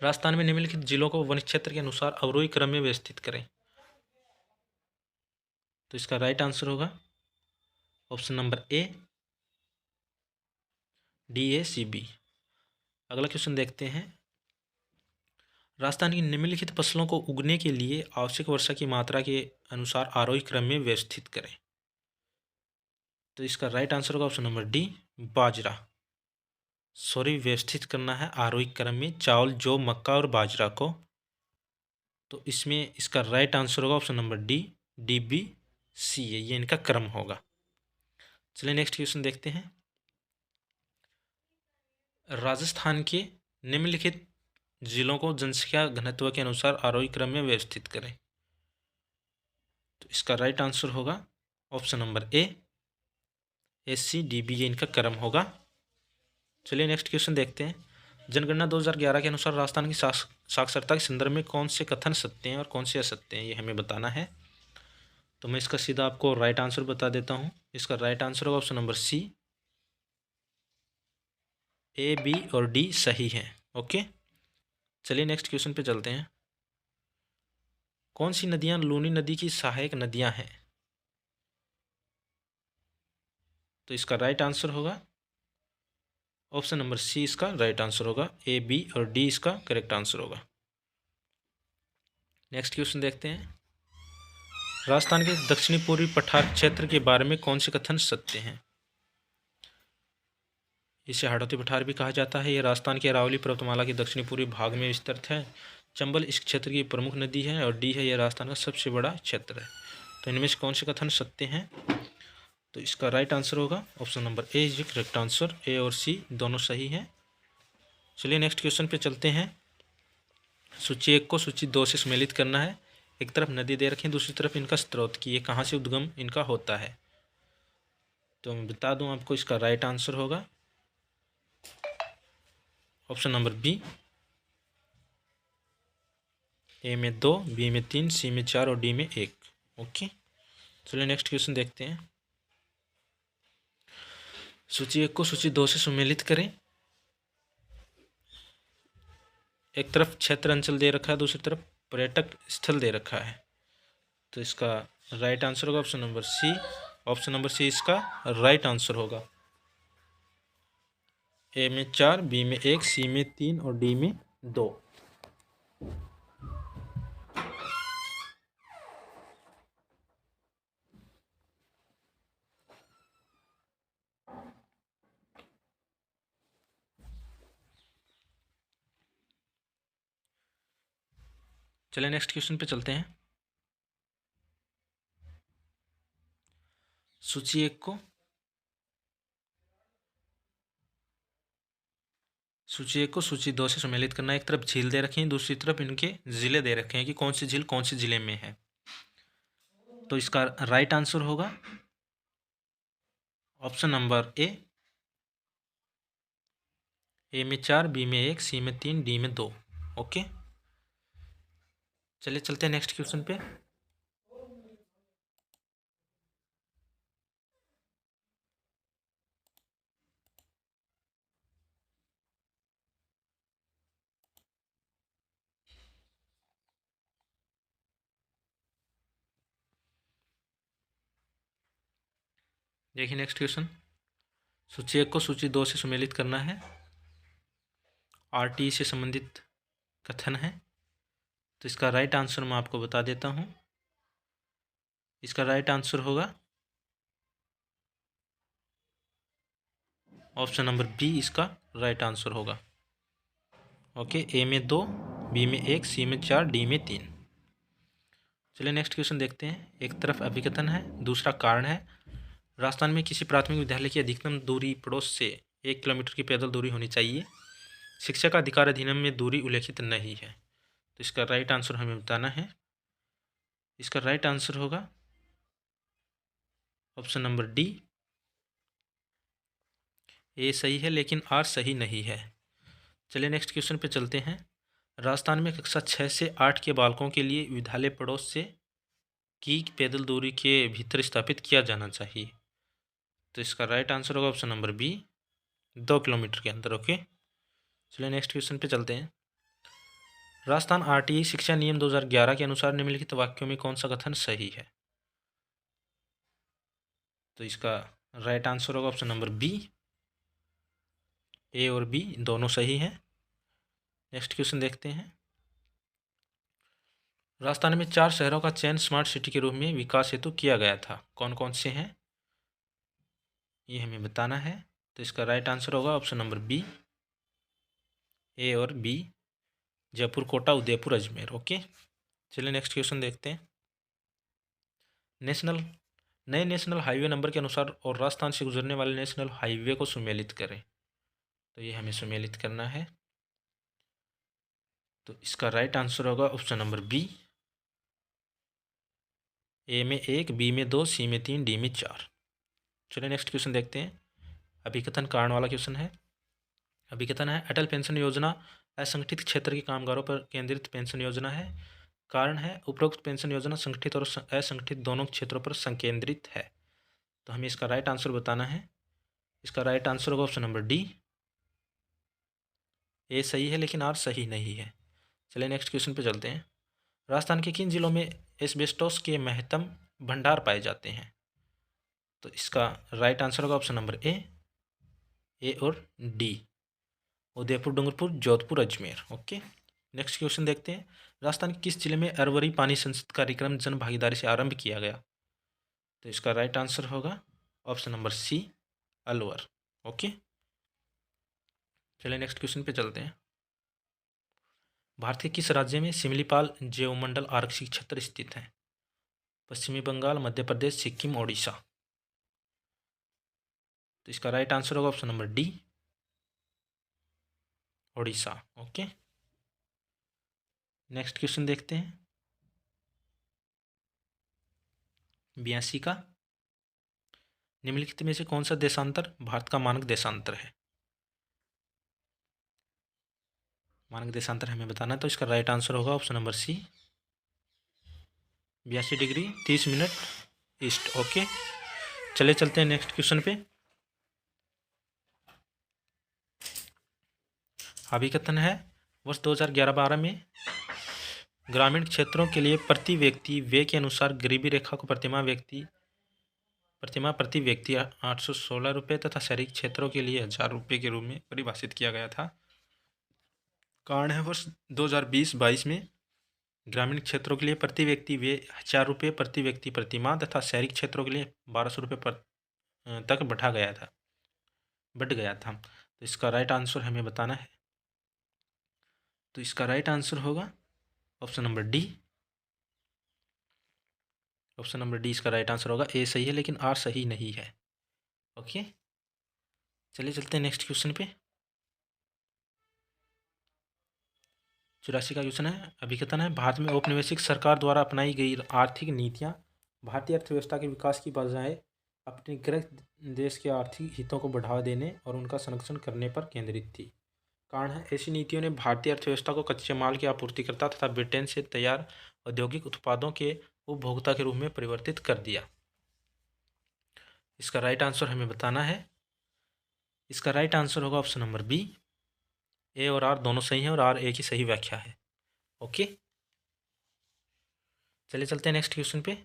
राजस्थान में निम्नलिखित जिलों को वन क्षेत्र के अनुसार अवरोही क्रम में व्यवस्थित करें। तो इसका राइट आंसर होगा option number A, D A C B. अगला क्वेश्चन देखते हैं। राजस्थान की निम्नलिखित फसलों को उगने के लिए आवश्यक वर्षा की मात्रा के अनुसार आरोही क्रम में व्यवस्थित करें। तो इसका राइट आंसर होगा ऑप्शन नंबर डी, बाजरा। सॉरी, व्यवस्थित करना है आरोही क्रम में चावल, जौ, मक्का और बाजरा को। तो इसमें इसका राइट आंसर होगा option number D, D B C है, ये इनका क्रम होगा। चलिए नेक्स्ट क्वेश्चन देखते हैं। राजस्थान के निम्नलिखित जिलों को जनसंख्या घनत्व के अनुसार आरोही क्रम में व्यवस्थित करें। तो इसका राइट आंसर होगा option number A, S C D B, ये इनका क्रम होगा। चलिए नेक्स्ट क्वेश्चन देखते हैं। जनगणना 2011 के अनुसार राजस्थान की साक्षरता के संदर्भ में कौन से कथन सत्य हैं और कौन से असत्य हैं, ये हमें बताना है। तो मैं इसका सीधा आपको राइट आंसर बता देता हूँ। इसका राइट आंसर होगा option number C, A, B और डी सही है। ओके, चलिए नेक्स्ट क्वेश्चन पे चलते हैं। कौन सी नदियाँ लूनी नदी की सहायक नदियाँ हैं? तो इसका राइट आंसर होगा ऑप्शन नंबर सी, इसका राइट आंसर होगा। ए, बी और डी इसका करेक्ट आंसर होगा। नेक्स्ट क्वेश्चन देखते हैं। राजस्थान के दक्षिणी पूर्वी पठार क्षेत्र के बारे में कौन से कथन सत्य हैं? इसे हाड़ौती पठार भी कहा जाता है। यह राजस्थान के अरावली पर्वतमाला के दक्षिणी पूर्वी भाग में विस्तृत है। चंबल इस क्षेत्र की प्रमुख नदी है। और डी है, यह राजस्थान का सबसे बड़ा क्षेत्र है। तो इनमें से कौन से कथन सत्य हैं? तो इसका राइट आंसर होगा option number A is correct answer. A और सी दोनों सही हैं। चलिए नेक्स्ट क्वेश्चन पे चलते हैं। सूची 1 को सूची 2 से सम्मिलित करना है। एक तरफ नदी दे रखी है, दूसरी तरफ इनका स्रोत की, ये कहाँ से उद्गम इनका होता है। तो मैं बता दूं आपको, इसका राइट आंसर होगा ऑप्शन नंबर बी, ए में 2, बी में 3, सी में 4 और डी में 1। ओके, चलिए नेक्स्ट क्वेश्चन देखते हैं। सूची 1 को सूची 2 से सम्मिलित करें। एक तरफ क्षेत्र अंचल दे रखा है, दूसरी तरफ पर्यटक स्थल दे रखा है। तो इसका राइट आंसर होगा option number C. Option number C इसका राइट आंसर होगा। ए में 4, बी में 1, सी में 3 और डी में 2। चलिए नेक्स्ट क्वेश्चन पे चलते हैं। सूची 1 को सूची 2 से सम्मिलित करना है। एक तरफ झील दे रखी है, दूसरी तरफ इनके जिले दे रखे हैं कि कौन सी झील कौन सी जिले में है। तो इसका राइट आंसर होगा ऑप्शन नंबर ए में 4, बी में 1, सी में 3, डी में 2। ओके, चलिए चलते हैं नेक्स्ट क्वेश्चन पे। देखिए नेक्स्ट क्वेश्चन। सूची 1 को सूची 2 से सम्मिलित करना है। आरटी से संबंधित कथन है। तो इसका राइट आंसर मैं आपको बता देता हूँ। इसका राइट आंसर होगा ऑप्शन नंबर बी, इसका राइट आंसर होगा। ओके, ए में 2, बी में 1, सी में 4, डी में 3। चलिए नेक्स्ट क्वेश्चन देखते हैं। एक तरफ अभिकथन है, दूसरा कारण है। राजस्थान में किसी प्राथमिक विद्यालय की अधिकतम दूरी पड़ोस से 1 किलोमीटर की पैदल दूरी होनी चाहिए। शिक्षा का अधिकार अधिनियम में दूरी उल्लेखित नहीं है। तो इसका राइट आंसर हमें बताना है। इसका राइट आंसर होगा ऑप्शन नंबर डी, ए सही है लेकिन आर सही नहीं है। चलिए नेक्स्ट क्वेश्चन पे चलते हैं। राजस्थान में कक्षा 6 से 8 के बालकों के लिए विद्यालय पड़ोस से की पैदल दूरी के भीतर स्थापित किया जाना चाहिए। तो इसका राइट आंसर होगा ऑप्शन नंबर बी, 2 किलोमीटर के अंदर। ओके, चलिए नेक्स्ट क्वेश्चन पे चलते हैं। राजस्थान आरटीई शिक्षा नियम 2011 के अनुसार निम्नलिखित वाक्यों में कौन सा कथन सही है। तो इसका राइट आंसर होगा ऑप्शन नंबर बी, ए और बी दोनों सही हैं। नेक्स्ट क्वेश्चन देखते हैं। राजस्थान में 4 शहरों का चयन स्मार्ट सिटी के रूप में विकास हेतु किया गया था। कौन कौन से हैं ये हमें बताना है। तो इसका राइट आंसर होगा ऑप्शन नंबर बी, ए और बी, जयपुर, कोटा, उदयपुर, अजमेर। ओके, चलिए नेक्स्ट क्वेश्चन देखते हैं। नए नेशनल हाईवे नंबर के अनुसार और राजस्थान से गुजरने वाले नेशनल हाईवे को सुमेलित करें। तो ये हमें सुमेलित करना है। तो इसका राइट आंसर होगा ऑप्शन नंबर बी, ए में 1, बी में 2, सी में 3, डी में 4। चलिए नेक्स्ट क्वेश्चन देखते हैं। अभिकथन कारण वाला क्वेश्चन है। अभिकथन है, अटल पेंशन योजना असंगठित क्षेत्र के कामगारों पर केंद्रित पेंशन योजना है। कारण है, उपरोक्त पेंशन योजना संगठित और असंगठित दोनों क्षेत्रों पर संकेंद्रित है। तो हमें इसका राइट आंसर बताना है। इसका राइट आंसर होगा ऑप्शन नंबर डी, ए सही है लेकिन आर सही नहीं है। चलिए नेक्स्ट क्वेश्चन पे चलते हैं। राजस्थान के किन जिलों में एस्बेस्टोस के महत्तम भंडार पाए जाते हैं। तो इसका राइट आंसर होगा ऑप्शन नंबर ए और D, Udaipur, Dungarpur, Jodhpur, Ajmer. Okay, next question देखते हैं। राजस्थान के किस जिले में अरवरी पानी संसद कार्यक्रम जन भागीदारी से आरंभ किया गया। तो इसका राइट आंसर होगा option number C, Alwar. Okay, चलिए नेक्स्ट क्वेश्चन पे चलते हैं। भारत के किस राज्य में सिमलीपाल जैवमंडल आरक्षित क्षेत्र स्थित है। पश्चिमी बंगाल, मध्य प्रदेश, सिक्किम, ओडिशा। तो इसका राइट आंसर होगा option number D, Odisha. Okay, next question देखते हैं। 82 का निम्नलिखित में से कौन सा देशांतर भारत का मानक देशांतर है। मानक देशांतर हमें बताना है। तो इसका राइट आंसर होगा option number C, 82 degree 30 minute east. Okay, चले चलते हैं नेक्स्ट क्वेश्चन पे। अभिकथन है, वर्ष 2011-12 में ग्रामीण क्षेत्रों के लिए प्रति व्यक्ति व्यय के अनुसार गरीबी रेखा को प्रति व्यक्ति 816 रुपये तथा शहरी क्षेत्रों के लिए 1000 रुपये के रूप में परिभाषित किया गया था। कारण है, वर्ष 2020-22 में ग्रामीण क्षेत्रों के लिए प्रति व्यक्ति व्यय 1000 रुपये प्रति व्यक्ति प्रति माह तथा शहरी क्षेत्रों के लिए 1200 रुपये तक बढ़ गया था। तो इसका राइट आंसर हमें बताना है। तो इसका राइट आंसर होगा option number D, option number D इसका राइट आंसर होगा। ए सही है लेकिन आर सही नहीं है। ओके, चलिए चलते हैं नेक्स्ट क्वेश्चन पे। 84 का क्वेश्चन है। अभिकथन है, भारत में औपनिवेशिक सरकार द्वारा अपनाई गई आर्थिक नीतियां भारतीय अर्थव्यवस्था के विकास की बजाय अपने गृह देश के आर्थिक हितों को बढ़ावा देने और उनका संरक्षण करने पर केंद्रित थी। कारण है, ऐसी नीतियों ने भारतीय अर्थव्यवस्था को कच्चे माल के आपूर्तिकर्ता तथा ब्रिटेन से तैयार औद्योगिक उत्पादों के उपभोक्ता के रूप में परिवर्तित कर दिया। इसका राइट आंसर हमें बताना है। इसका राइट आंसर होगा ऑप्शन नंबर बी, ए और आर दोनों सही हैं और आर ए की सही व्याख्या है। ओके, चलिए चलते हैं नेक्स्ट क्वेश्चन पे।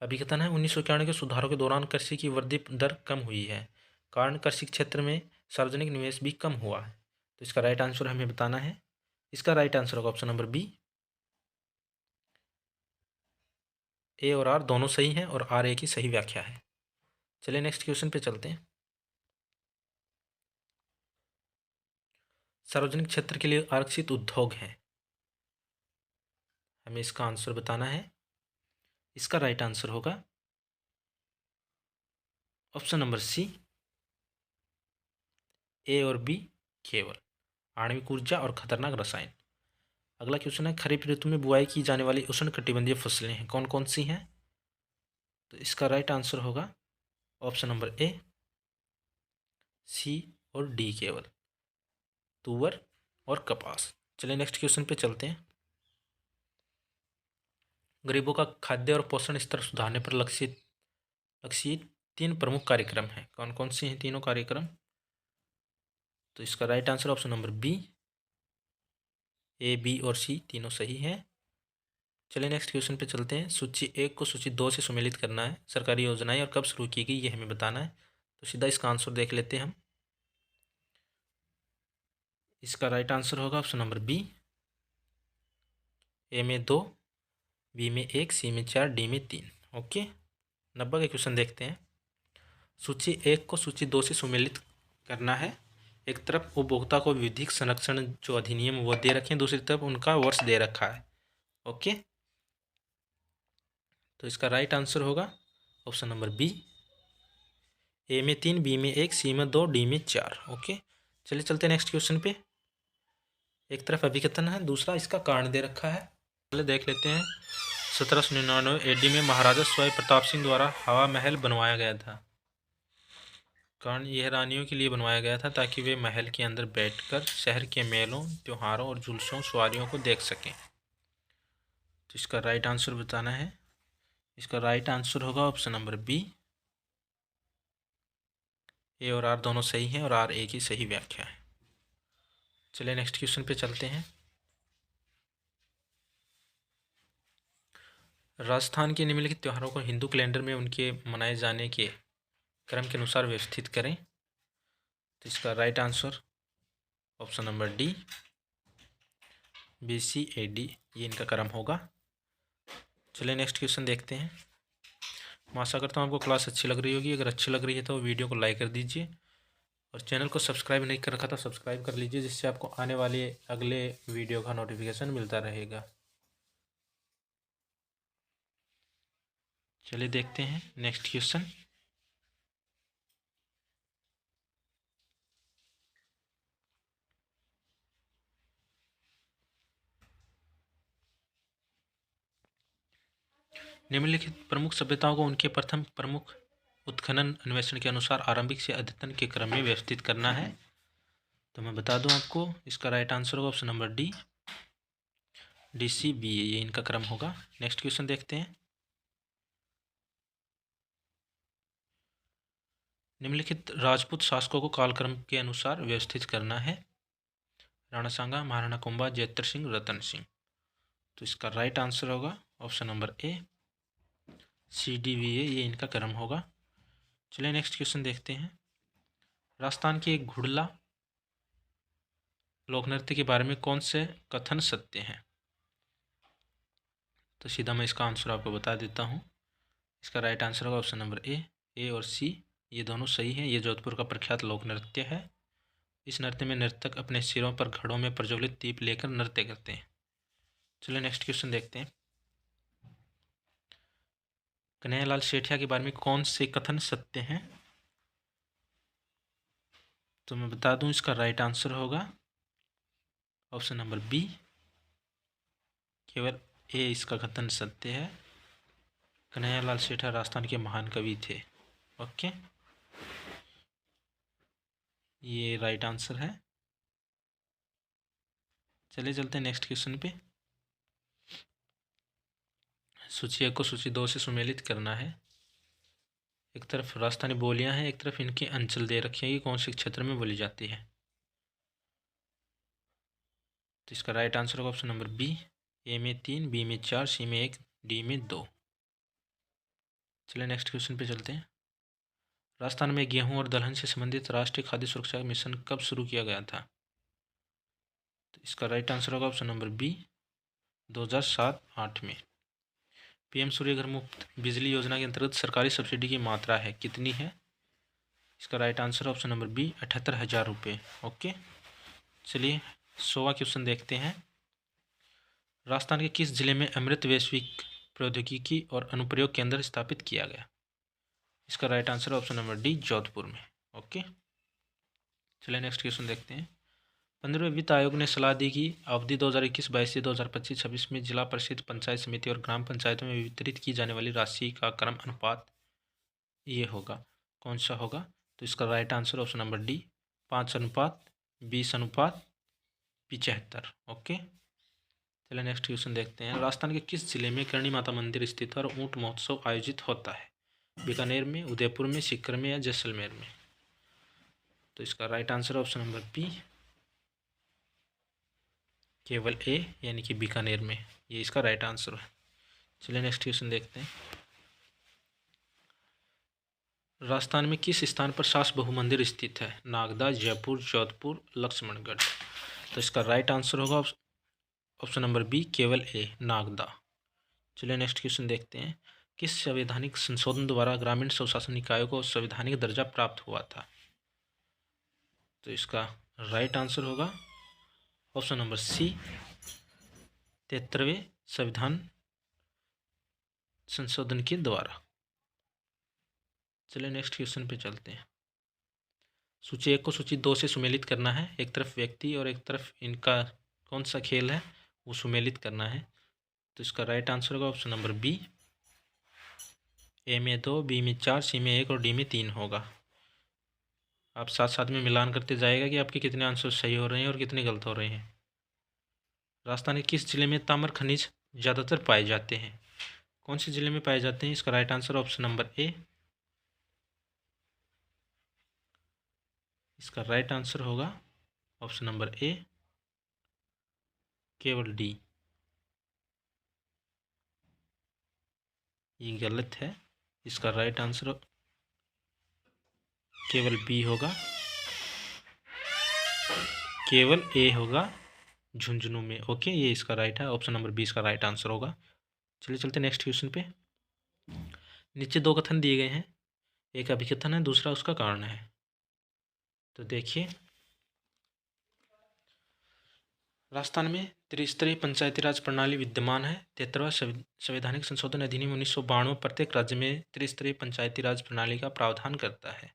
अभिकथन है, 1991 के सुधारों के दौरान कृषि की वृद्धि दर कम हुई है। कारण, कृषि क्षेत्र में सार्वजनिक निवेश भी कम हुआ है। तो इसका राइट आंसर हमें बताना है। इसका राइट आंसर होगा ऑप्शन नंबर बी। ए और आर दोनों सही हैं और आर ए की सही व्याख्या है। चलिए नेक्स्ट क्वेश्चन पे चलते हैं। सार्वजनिक क्षेत्र के लिए आरक्षित उद्योग हैं, हमें इसका आंसर बताना है। इसका राइट आंसर होगा ऑप्शन नंबर सी, ए और बी केवल आणविक ऊर्जा और खतरनाक रसायन। अगला क्वेश्चन है, खरीफ ऋतु में बुआई की जाने वाली उष्णकटिबंधीय फसलें हैं, कौन कौन सी हैं? तो इसका राइट आंसर होगा ऑप्शन नंबर ए, सी और डी केवल, तुअर और कपास। चलिए नेक्स्ट क्वेश्चन पे चलते हैं। गरीबों का खाद्य और पोषण स्तर सुधारने पर लक्षित 3 प्रमुख कार्यक्रम हैं, कौन कौन से हैं तीनों कार्यक्रम? तो इसका right answer option number B, A B और सी तीनों सही हैं। चलिए नेक्स्ट क्वेश्चन पे चलते हैं। सूची 1 को सूची 2 से सम्मिलित करना है। सरकारी योजनाएं और कब शुरू की गई ये हमें बताना है। तो सीधा इसका आंसर देख लेते हैं हम। इसका राइट आंसर होगा ऑप्शन नंबर बी, ए में 2, बी में 1, सी में 4, डी में 3। ओके, 90 का क्वेश्चन देखते हैं। सूची 1 को सूची 2 से सम्मिलित करना है। एक तरफ उपभोक्ता को विधिक संरक्षण जो अधिनियम वो दे रखे हैं, दूसरी तरफ उनका वर्ष दे रखा है। ओके, तो इसका राइट आंसर होगा ऑप्शन नंबर बी, ए में 3, बी में 1, सी में 2, डी में 4। ओके, चलिए चलते हैं नेक्स्ट क्वेश्चन पे। एक तरफ अभिकथन है, दूसरा इसका कारण दे रखा है। पहले देख लेते हैं। 1799 AD में महाराजा स्वाई प्रताप सिंह द्वारा हवा महल बनवाया गया था। कारण यह रानियों के लिए बनवाया गया था ताकि वे महल के अंदर बैठकर शहर के मेलों, त्योहारों और जुलूसों, सवारियों को देख सकें। तो इसका राइट आंसर बताना है। इसका राइट आंसर होगा ऑप्शन नंबर बी, ए और आर दोनों सही हैं और आर ए की सही व्याख्या है। चलिए नेक्स्ट क्वेश्चन पे चलते हैं। राजस्थान के निम्नलिखित त्योहारों को हिंदू कैलेंडर में उनके मनाए जाने के क्रम के अनुसार व्यवस्थित करें। तो इसका right answer option number D, B C A D, ये इनका क्रम होगा। चलिए नेक्स्ट क्वेश्चन देखते हैं। मैं आशा करता हूँ आपको क्लास अच्छी लग रही होगी। अगर अच्छी लग रही है तो वीडियो को लाइक कर दीजिए और चैनल को सब्सक्राइब नहीं कर रखा तो सब्सक्राइब कर लीजिए, जिससे आपको आने वाले अगले वीडियो का नोटिफिकेशन मिलता रहेगा। चलिए देखते हैं नेक्स्ट क्वेश्चन। निम्नलिखित प्रमुख सभ्यताओं को उनके प्रथम प्रमुख उत्खनन अन्वेषण के अनुसार आरंभिक से अद्यतन के क्रम में व्यवस्थित करना है। तो मैं बता दूं आपको, इसका राइट आंसर होगा option number D, D C B, ये इनका क्रम होगा। नेक्स्ट क्वेश्चन देखते हैं। निम्नलिखित राजपूत शासकों को कालक्रम के अनुसार व्यवस्थित करना है। राणा सांगा, महाराणा कुंभा, जयद्रथ सिंह, रतन सिंह। तो इसका राइट आंसर होगा option number A, C D V A, ये इनका क्रम होगा। चलिए नेक्स्ट क्वेश्चन देखते हैं। राजस्थान के एक घुड़ला लोक नृत्य के बारे में कौन से कथन सत्य हैं? तो सीधा मैं इसका आंसर आपको बता देता हूँ। इसका राइट आंसर होगा ऑप्शन नंबर ए और सी, ये दोनों सही हैं। ये जोधपुर का प्रख्यात लोक नृत्य है। इस नृत्य में नर्तक अपने सिरों पर घड़ों में प्रज्वलित दीप लेकर नृत्य करते हैं। चलिए नेक्स्ट क्वेश्चन देखते हैं। कन्हैयालाल सेठिया के बारे में कौन से कथन सत्य हैं? तो मैं बता दूं, इसका राइट आंसर होगा ऑप्शन नंबर बी, केवल ए इसका कथन सत्य है। कन्हैयालाल सेठिया राजस्थान के महान कवि थे। ओके, ये राइट आंसर है। चलिए चलते हैं नेक्स्ट क्वेश्चन पे। सूची 1 को सूची 2 से सम्मिलित करना है। एक तरफ राजस्थानी बोलियां हैं, एक तरफ इनके अंचल दे रखे हैं कि कौन से क्षेत्र में बोली जाती है। तो इसका राइट आंसर होगा ऑप्शन नंबर बी, ए में 3, बी में 4, सी में 1, डी में 2। चलिए नेक्स्ट क्वेश्चन पे चलते हैं। राजस्थान में गेहूं और दलहन से संबंधित राष्ट्रीय खाद्य सुरक्षा मिशन कब शुरू किया गया था? तो इसका राइट आंसर होगा ऑप्शन नंबर बी 2007-8 में। पीएम सूर्यघर मुफ्त बिजली योजना के अंतर्गत सरकारी सब्सिडी की मात्रा है कितनी है? इसका right answer option number B 78,000 रुपये। ओके, चलिए 100वां क्वेश्चन देखते हैं। राजस्थान के किस जिले में अमृत वैश्विक प्रौद्योगिकी और अनुप्रयोग केंद्र स्थापित किया गया? इसका right answer option number D Jodhpur में। ओके, चलिए नेक्स्ट क्वेश्चन देखते हैं। 15वें वित्त आयोग ने सलाह दी कि अवधि 2021-22 से 2025-26 में जिला परिषद, पंचायत समिति और ग्राम पंचायतों में वितरित की जाने वाली राशि का क्रम अनुपात ये होगा, कौन सा होगा? तो इसका right answer option number D 5:20:75। Okay, चलिए नेक्स्ट क्वेश्चन देखते हैं। राजस्थान के किस जिले में करणी माता मंदिर स्थित है और ऊंट महोत्सव आयोजित होता है? बीकानेर में, उदयपुर में, सीकर में या जैसलमेर में? तो इसका right answer option number B केवल ए यानी कि बीकानेर में, ये इसका राइट आंसर है। चलिए नेक्स्ट क्वेश्चन देखते हैं। राजस्थान में किस स्थान पर सास बहु मंदिर स्थित है? नागदा, जयपुर, जोधपुर, लक्ष्मणगढ़? तो इसका राइट आंसर होगा ऑप्शन नंबर बी केवल ए नागदा। चलिए नेक्स्ट क्वेश्चन देखते हैं। किस संवैधानिक संशोधन द्वारा ग्रामीण स्वशासन निकायों को संवैधानिक दर्जा प्राप्त हुआ था? तो इसका राइट आंसर होगा ऑप्शन नंबर सी 73वें संविधान संशोधन के द्वारा। चलिए नेक्स्ट क्वेश्चन पे चलते हैं। सूची 1 को सूची 2 से सुमेलित करना है। एक तरफ व्यक्ति और एक तरफ इनका कौन सा खेल है वो सुमेलित करना है। तो इसका राइट आंसर होगा ऑप्शन नंबर बी ए में 2, बी में 4, सी में 1 और डी में 3 होगा। आप साथ साथ में मिलान करते जाएगा कि आपके कितने आंसर सही हो रहे हैं और कितने गलत हो रहे हैं। राजस्थान के किस जिले में ताम्र खनिज ज़्यादातर पाए जाते हैं? कौन से जिले में पाए जाते हैं? इसका राइट आंसर ऑप्शन नंबर ए। इसका राइट आंसर होगा ऑप्शन नंबर ए केवल डी। ये गलत है, इसका राइट आंसर केवल बी होगा, केवल ए होगा झुंझुनू में। ओके, ये इसका राइट है, ऑप्शन नंबर बी इसका राइट आंसर होगा। चलिए चलते नेक्स्ट क्वेश्चन पे। नीचे 2 कथन दिए गए हैं, एक अभिकथन है, दूसरा उसका कारण है। तो देखिए, राजस्थान में त्रिस्तरीय पंचायती राज प्रणाली विद्यमान है। 73वां संवैधानिक संशोधन अधिनियम 1992 प्रत्येक राज्य में त्रिस्तरीय पंचायती राज प्रणाली का प्रावधान करता है।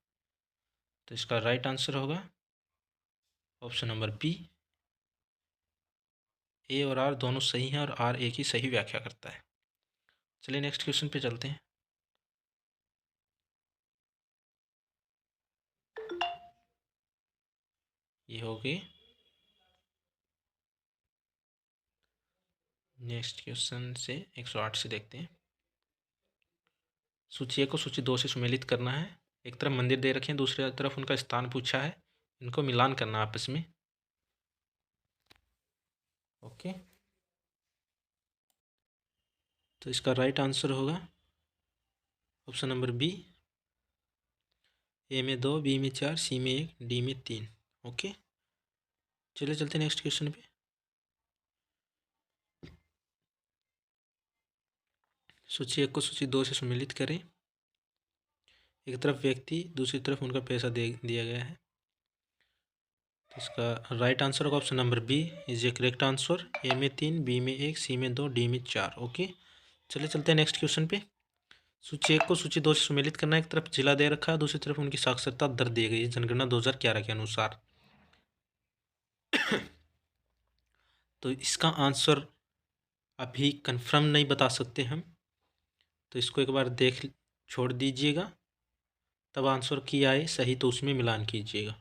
तो इसका राइट आंसर होगा ऑप्शन नंबर बी ए और आर दोनों सही हैं और आर ए की सही व्याख्या करता है। चलिए नेक्स्ट क्वेश्चन पे चलते हैं। ये हो गई। नेक्स्ट क्वेश्चन से 108 से देखते हैं। सूची 1 को सूची 2 से सुमेलित करना है। एक तरफ मंदिर दे रखे हैं, दूसरी तरफ उनका स्थान पूछा है, इनको मिलान करना आपस में। ओके, तो इसका राइट आंसर होगा ऑप्शन नंबर बी ए में 2, बी में 4, सी में 1, डी में 3। ओके, चलिए चलते नेक्स्ट क्वेश्चन पे। सूची 1 को सूची 2 से सम्मिलित करें। एक तरफ व्यक्ति, दूसरी तरफ उनका पैसा दे दिया गया है। तो इसका राइट आंसर होगा option number B is a correct answer. A में 3, बी में 1, सी में 2, डी में 4। ओके, चलिए चलते हैं नेक्स्ट क्वेश्चन पे। सूची 1 को सूची 2 से सम्मिलित करना है। एक तरफ जिला दे रखा है, दूसरी तरफ उनकी साक्षरता दर दी गई है जनगणना 2011 के अनुसार। तो इसका आंसर अभी कंफर्म नहीं बता सकते हम, तो इसको एक बार देख छोड़ दीजिएगा, तब आंसर की आए सही तो उसमें मिलान कीजिएगा।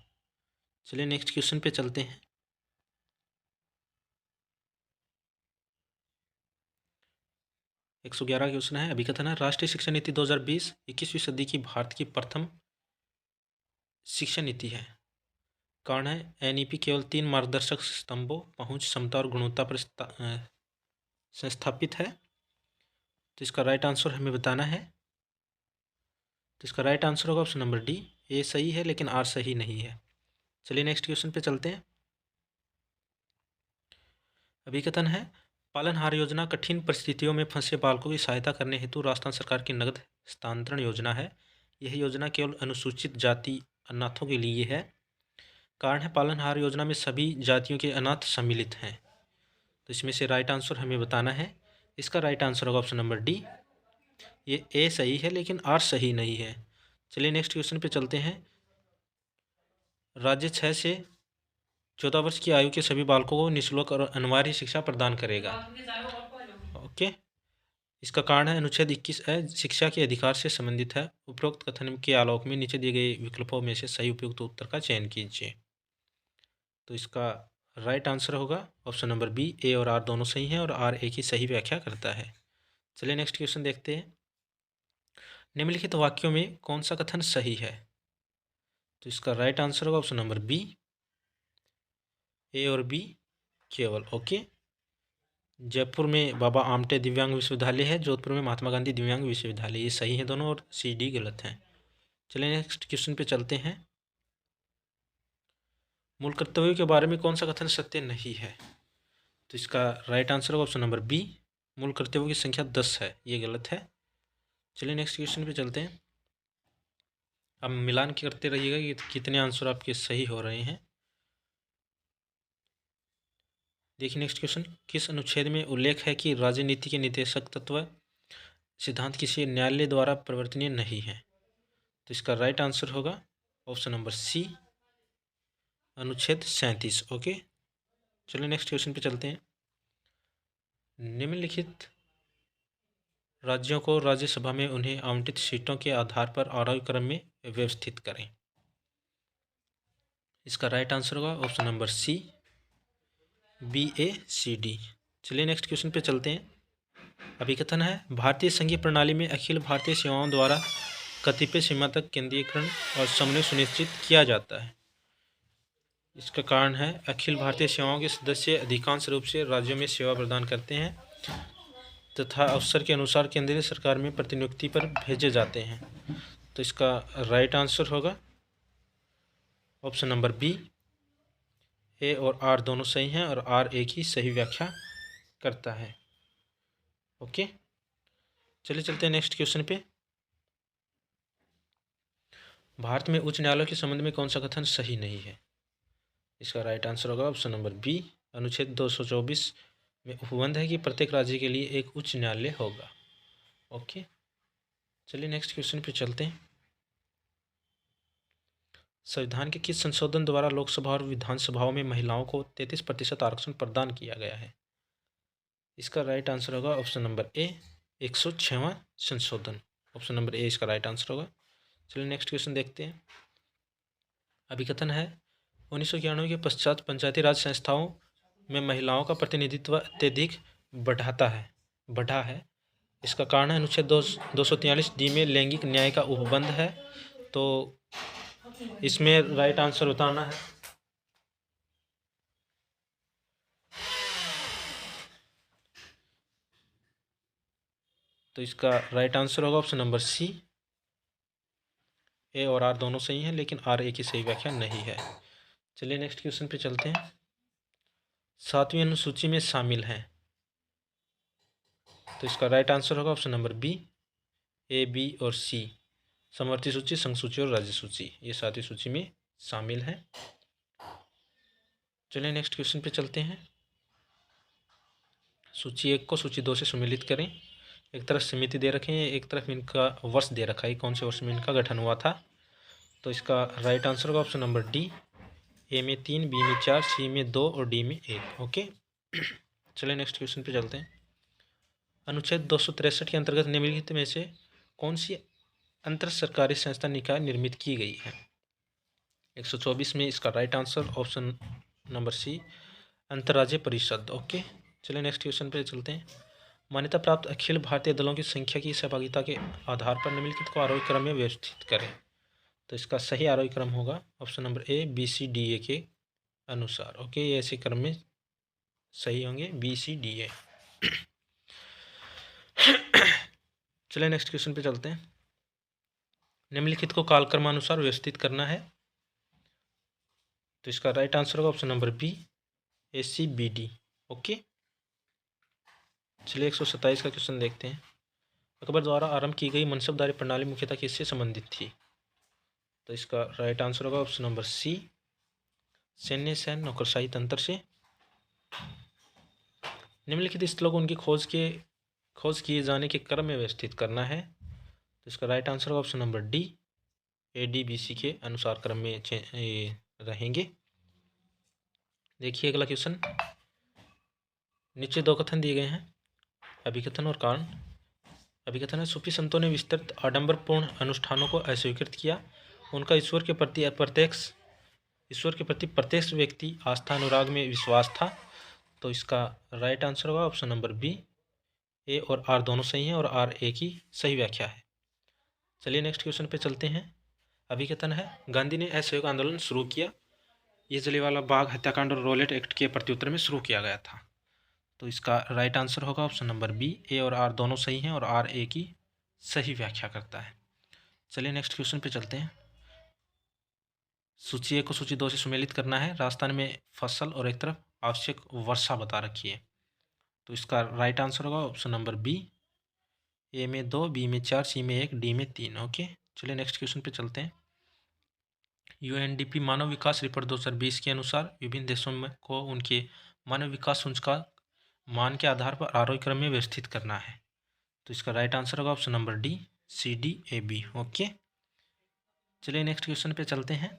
चलिए नेक्स्ट क्वेश्चन पे चलते हैं। 111 क्वेश्चन है। अभिकथन है, राष्ट्रीय शिक्षा नीति 2020 21वीं सदी की भारत की प्रथम शिक्षा नीति है। कारण है, एनईपी केवल 3 मार्गदर्शक स्तंभों पहुंच, क्षमता और गुणवत्ता पर संस्थापित है। तो इसका राइट आंसर हमें बताना है। तो इसका राइट आंसर होगा ऑप्शन नंबर डी। ए सही है लेकिन आर सही नहीं है। चलिए नेक्स्ट क्वेश्चन पे चलते हैं। अभिकथन है, पालनहार योजना कठिन परिस्थितियों में फंसे बालकों की सहायता करने हेतु राजस्थान सरकार की नगद हस्तांतरण योजना है। यह योजना केवल अनुसूचित जाति अनाथों के लिए है। कारण है, पालनहार योजना में सभी जातियों के अनाथ सम्मिलित हैं। तो इसमें से राइट आंसर हमें बताना है। इसका राइट आंसर होगा ऑप्शन नंबर डी। ये ए सही है लेकिन आर सही नहीं है। चलिए नेक्स्ट क्वेश्चन पे चलते हैं। राज्य 6 से 14 वर्ष की आयु के सभी बालकों को निःशुल्क और अनिवार्य शिक्षा प्रदान करेगा। ओके, इसका कारण है अनुच्छेद 21 शिक्षा के अधिकार से संबंधित है। उपरोक्त कथन के आलोक में नीचे दिए गए विकल्पों में से सही उपयुक्त उत्तर का चयन कीजिए। तो इसका राइट आंसर होगा ऑप्शन नंबर बी। ए और आर दोनों सही हैं और आर ए की सही व्याख्या करता है। चलिए नेक्स्ट क्वेश्चन देखते हैं। निम्नलिखित वाक्यों में कौन सा कथन सही है? तो इसका राइट आंसर होगा ऑप्शन नंबर बी। ए और बी केवल। ओके, जयपुर में बाबा आमटे दिव्यांग विश्वविद्यालय है, जोधपुर में महात्मा गांधी दिव्यांग विश्वविद्यालय, ये सही है दोनों और सी डी गलत है। चलिए नेक्स्ट क्वेश्चन पे चलते हैं। मूल कर्तव्यों के बारे में कौन सा कथन सत्य नहीं है? तो इसका राइट आंसर होगा ऑप्शन नंबर बी। मूल कर्तव्यों की संख्या 10 है, ये गलत है। चलिए नेक्स्ट क्वेश्चन पे चलते हैं। अब मिलान करते रहिएगा कि कितने आंसर आपके सही हो रहे हैं। देखिए नेक्स्ट क्वेश्चन, किस अनुच्छेद में उल्लेख है कि राजनीति के निर्देशक तत्व सिद्धांत किसी न्यायालय द्वारा परिवर्तनीय नहीं है? तो इसका राइट आंसर होगा ऑप्शन नंबर सी, अनुच्छेद 37। ओके, चलिए नेक्स्ट क्वेश्चन पे चलते हैं। निम्नलिखित राज्यों को राज्यसभा में उन्हें आवंटित सीटों के आधार पर आरोही क्रम में व्यवस्थित करें। इसका राइट आंसर होगा option number C, B A C D. चलिए नेक्स्ट क्वेश्चन पे चलते हैं। अभिकथन है, भारतीय संघीय प्रणाली में अखिल भारतीय सेवाओं द्वारा कतिपय सीमा तक केंद्रीयकरण और समन्वय सुनिश्चित किया जाता है। इसका कारण है, अखिल भारतीय सेवाओं के सदस्य अधिकांश रूप से राज्यों में सेवा प्रदान करते हैं तथा अवसर के अनुसार केंद्रीय सरकार में प्रतिनियुक्ति पर भेजे जाते हैं। तो इसका राइट आंसर होगा ऑप्शन नंबर बी। ए और आर दोनों सही हैं और आर ए की सही व्याख्या करता है। ओके, चलिए चलते हैं नेक्स्ट क्वेश्चन पे। भारत में उच्च न्यायालयों के संबंध में कौन सा कथन सही नहीं है? इसका राइट आंसर होगा ऑप्शन नंबर बी। अनुच्छेद 224 में उपबंध है कि प्रत्येक राज्य के लिए एक उच्च न्यायालय होगा। ओके, चलिए नेक्स्ट क्वेश्चन पे चलते हैं। संविधान के किस संशोधन द्वारा लोकसभा और विधानसभाओं में महिलाओं को 33% आरक्षण प्रदान किया गया है? इसका राइट आंसर होगा ऑप्शन नंबर ए, 106वां संशोधन। ऑप्शन नंबर ए इसका राइट आंसर होगा। चलिए नेक्स्ट क्वेश्चन देखते हैं। अभिकथन है, 1991 के पश्चात पंचायती राज संस्थाओं में महिलाओं का प्रतिनिधित्व अत्यधिक बढ़ा है। इसका कारण है अनुच्छेद 243 डी में लैंगिक न्याय का उपबंध है। तो इसमें राइट आंसर बताना है। तो इसका राइट आंसर होगा ऑप्शन नंबर सी। ए और आर दोनों सही हैं लेकिन आर ए की सही व्याख्या नहीं है। चलिए नेक्स्ट क्वेश्चन पे चलते हैं। 7वीं अनुसूची में शामिल हैं। तो इसका राइट आंसर होगा option number B, A B और सी। समवर्ती सूची, संघ सूची और राज्य सूची, ये 7वीं सूची में शामिल है। चलिए नेक्स्ट क्वेश्चन पे चलते हैं। सूची 1 को सूची 2 से सम्मिलित करें। एक तरफ समिति दे रखे हैं, एक तरफ इनका वर्ष दे रखा है, कौन से वर्ष में इनका गठन हुआ था। तो इसका राइट आंसर होगा ऑप्शन नंबर डी, ए में 3, बी में 4, सी में 2 और डी में 1। ओके, चलिए नेक्स्ट क्वेश्चन पे चलते हैं। अनुच्छेद 263 के अंतर्गत निम्नलिखित में से कौन सी अंतर सरकारी संस्था निकाय निर्मित की गई है? 124 में इसका right answer option number C, अंतर्राज्यीय परिषद। ओके, चलिए नेक्स्ट क्वेश्चन पे चलते हैं। मान्यता प्राप्त अखिल भारतीय दलों की संख्या की सहभागिता के आधार पर निम्नलिखित को आरोही क्रम में व्यवस्थित करें। तो इसका सही आरोही क्रम होगा option number A, B C D A के अनुसार। ओके, ये ऐसे क्रम में सही होंगे, बी सी डी ए। चलिए नेक्स्ट क्वेश्चन पे चलते हैं। निम्नलिखित को कालक्रमानुसार व्यवस्थित करना है। तो इसका राइट आंसर होगा option number B, A C B D. Okay, चलिए 127 का क्वेश्चन देखते हैं। अकबर द्वारा आरंभ की गई मनसबदारी प्रणाली मुख्यतः किससे संबंधित थी? तो इसका राइट आंसर होगा ऑप्शन नंबर सी, सैन्य सैन नौकरशाही तंत्र से। निम्नलिखित स्थलों को उनकी खोज किए जाने के क्रम में व्यवस्थित करना है। तो इसका राइट आंसर होगा ऑप्शन नंबर डी, ADBC के अनुसार क्रम में रहेंगे। देखिए अगला क्वेश्चन, नीचे दो कथन दिए गए हैं, अभिकथन और कारण। अभिकथन है, सूफी संतों ने विस्तृत आडंबरपूर्ण अनुष्ठानों को अस्वीकृत किया। उनका ईश्वर के प्रति प्रत्यक्ष व्यक्ति आस्था अनुराग में विश्वास था। तो इसका राइट आंसर होगा ऑप्शन नंबर बी, ए और आर दोनों सही हैं और आर ए की सही व्याख्या है। चलिए नेक्स्ट क्वेश्चन पे चलते हैं। अभिकथन है, गांधी ने असहयोग आंदोलन शुरू किया। ये जलियांवाला बाग हत्याकांड और रॉलेट एक्ट के प्रत्युत्तर में शुरू किया गया था। तो इसका राइट आंसर होगा ऑप्शन नंबर बी, ए और आर दोनों सही हैं और आर ए की सही व्याख्या करता है। चलिए नेक्स्ट क्वेश्चन पे चलते हैं। सूची 1 को सूची 2 से सुमेलित करना है। राजस्थान में फसल और एक तरफ आवश्यक वर्षा बता रखी है। तो इसका राइट आंसर होगा ऑप्शन नंबर बी, ए में 2, बी में 4, सी में 1, डी में 3। ओके, चलिए नेक्स्ट क्वेश्चन पे चलते हैं। UNDP मानव विकास रिपोर्ट 2020 के अनुसार विभिन्न देशों में को उनके मानव विकास सूचकांक मान के आधार पर आरोही क्रम में व्यवस्थित करना है। तो इसका राइट आंसर होगा option number D, CDAB। Okay, चलिए नेक्स्ट क्वेश्चन पे चलते हैं।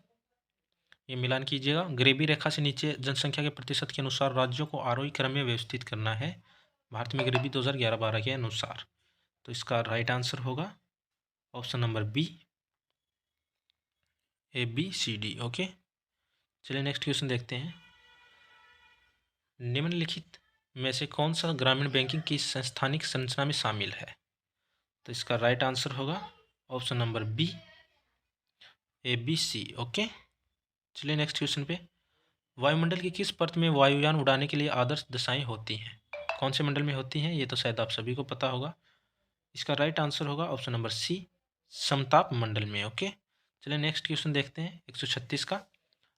ये मिलान कीजिएगा। गरीबी रेखा से नीचे जनसंख्या के प्रतिशत के अनुसार राज्यों को आरोही क्रम में व्यवस्थित करना है भारत में गरीबी 2011-12 के अनुसार। तो इसका राइट आंसर होगा option number B, ABCD। Okay, चलिए नेक्स्ट क्वेश्चन देखते हैं। निम्नलिखित में से कौन सा ग्रामीण बैंकिंग की संस्थानिक संरचना में शामिल है? तो इसका राइट आंसर होगा option number B, ABC। Okay, चलिए नेक्स्ट क्वेश्चन पे। वायुमंडल की किस परत में वायुयान उड़ाने के लिए आदर्श दशाएं होती हैं? कौन से मंडल में होती हैं? ये तो शायद आप सभी को पता होगा। इसका राइट आंसर होगा ऑप्शन नंबर सी, समताप मंडल में। ओके, चलिए नेक्स्ट क्वेश्चन देखते हैं 136 का।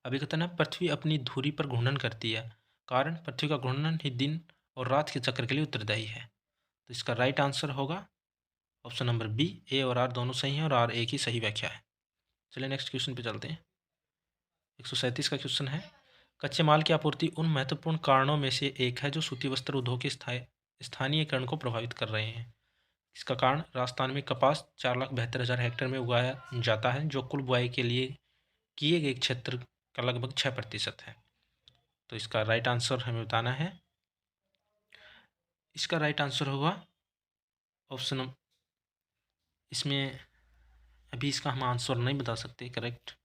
अभिकथन है, पृथ्वी अपनी धुरी पर घूर्णन करती है, कारण पृथ्वी का घूर्णन ही दिन और रात के चक्र के लिए उत्तरदायी है। तो इसका राइट आंसर होगा ऑप्शन नंबर बी, ए और आर दोनों सही हैं और आर ए की सही व्याख्या है। चलिए नेक्स्ट क्वेश्चन पे चलते हैं। 137 का क्वेश्चन है, कच्चे माल की आपूर्ति उन महत्वपूर्ण कारणों में से एक है जो सूती वस्त्र उद्योग के स्थानीयकरण को प्रभावित कर रहे हैं। इसका कारण, राजस्थान में कपास 4,72,000 हेक्टेयर में उगाया जाता है, जो कुल बुआई के लिए किए गए क्षेत्र का लगभग 6% है। तो इसका राइट आंसर हमें बताना है। इसका राइट आंसर होगा ऑप्शन, इसमें अभी इसका हम आंसर नहीं बता सकते करेक्ट,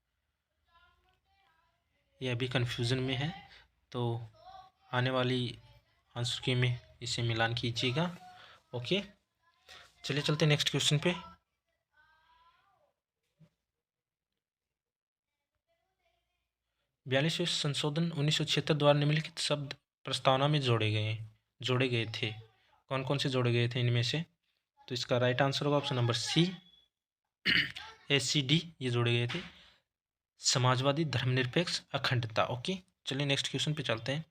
ये अभी कन्फ्यूज़न में है। तो आने वाली आंसर की में इसे मिलान कीजिएगा। ओके, चलिए चलते नेक्स्ट क्वेश्चन पे। 42वें संशोधन 1976 द्वारा निम्नलिखित शब्द प्रस्तावना में जोड़े गए थे। कौन कौन से जोड़े गए थे इनमें से? तो इसका राइट आंसर होगा ऑप्शन नंबर सी, SCD ये जोड़े गए थे, समाजवादी, धर्मनिरपेक्ष, अखंडता। ओके, चलिए नेक्स्ट क्वेश्चन पे चलते हैं।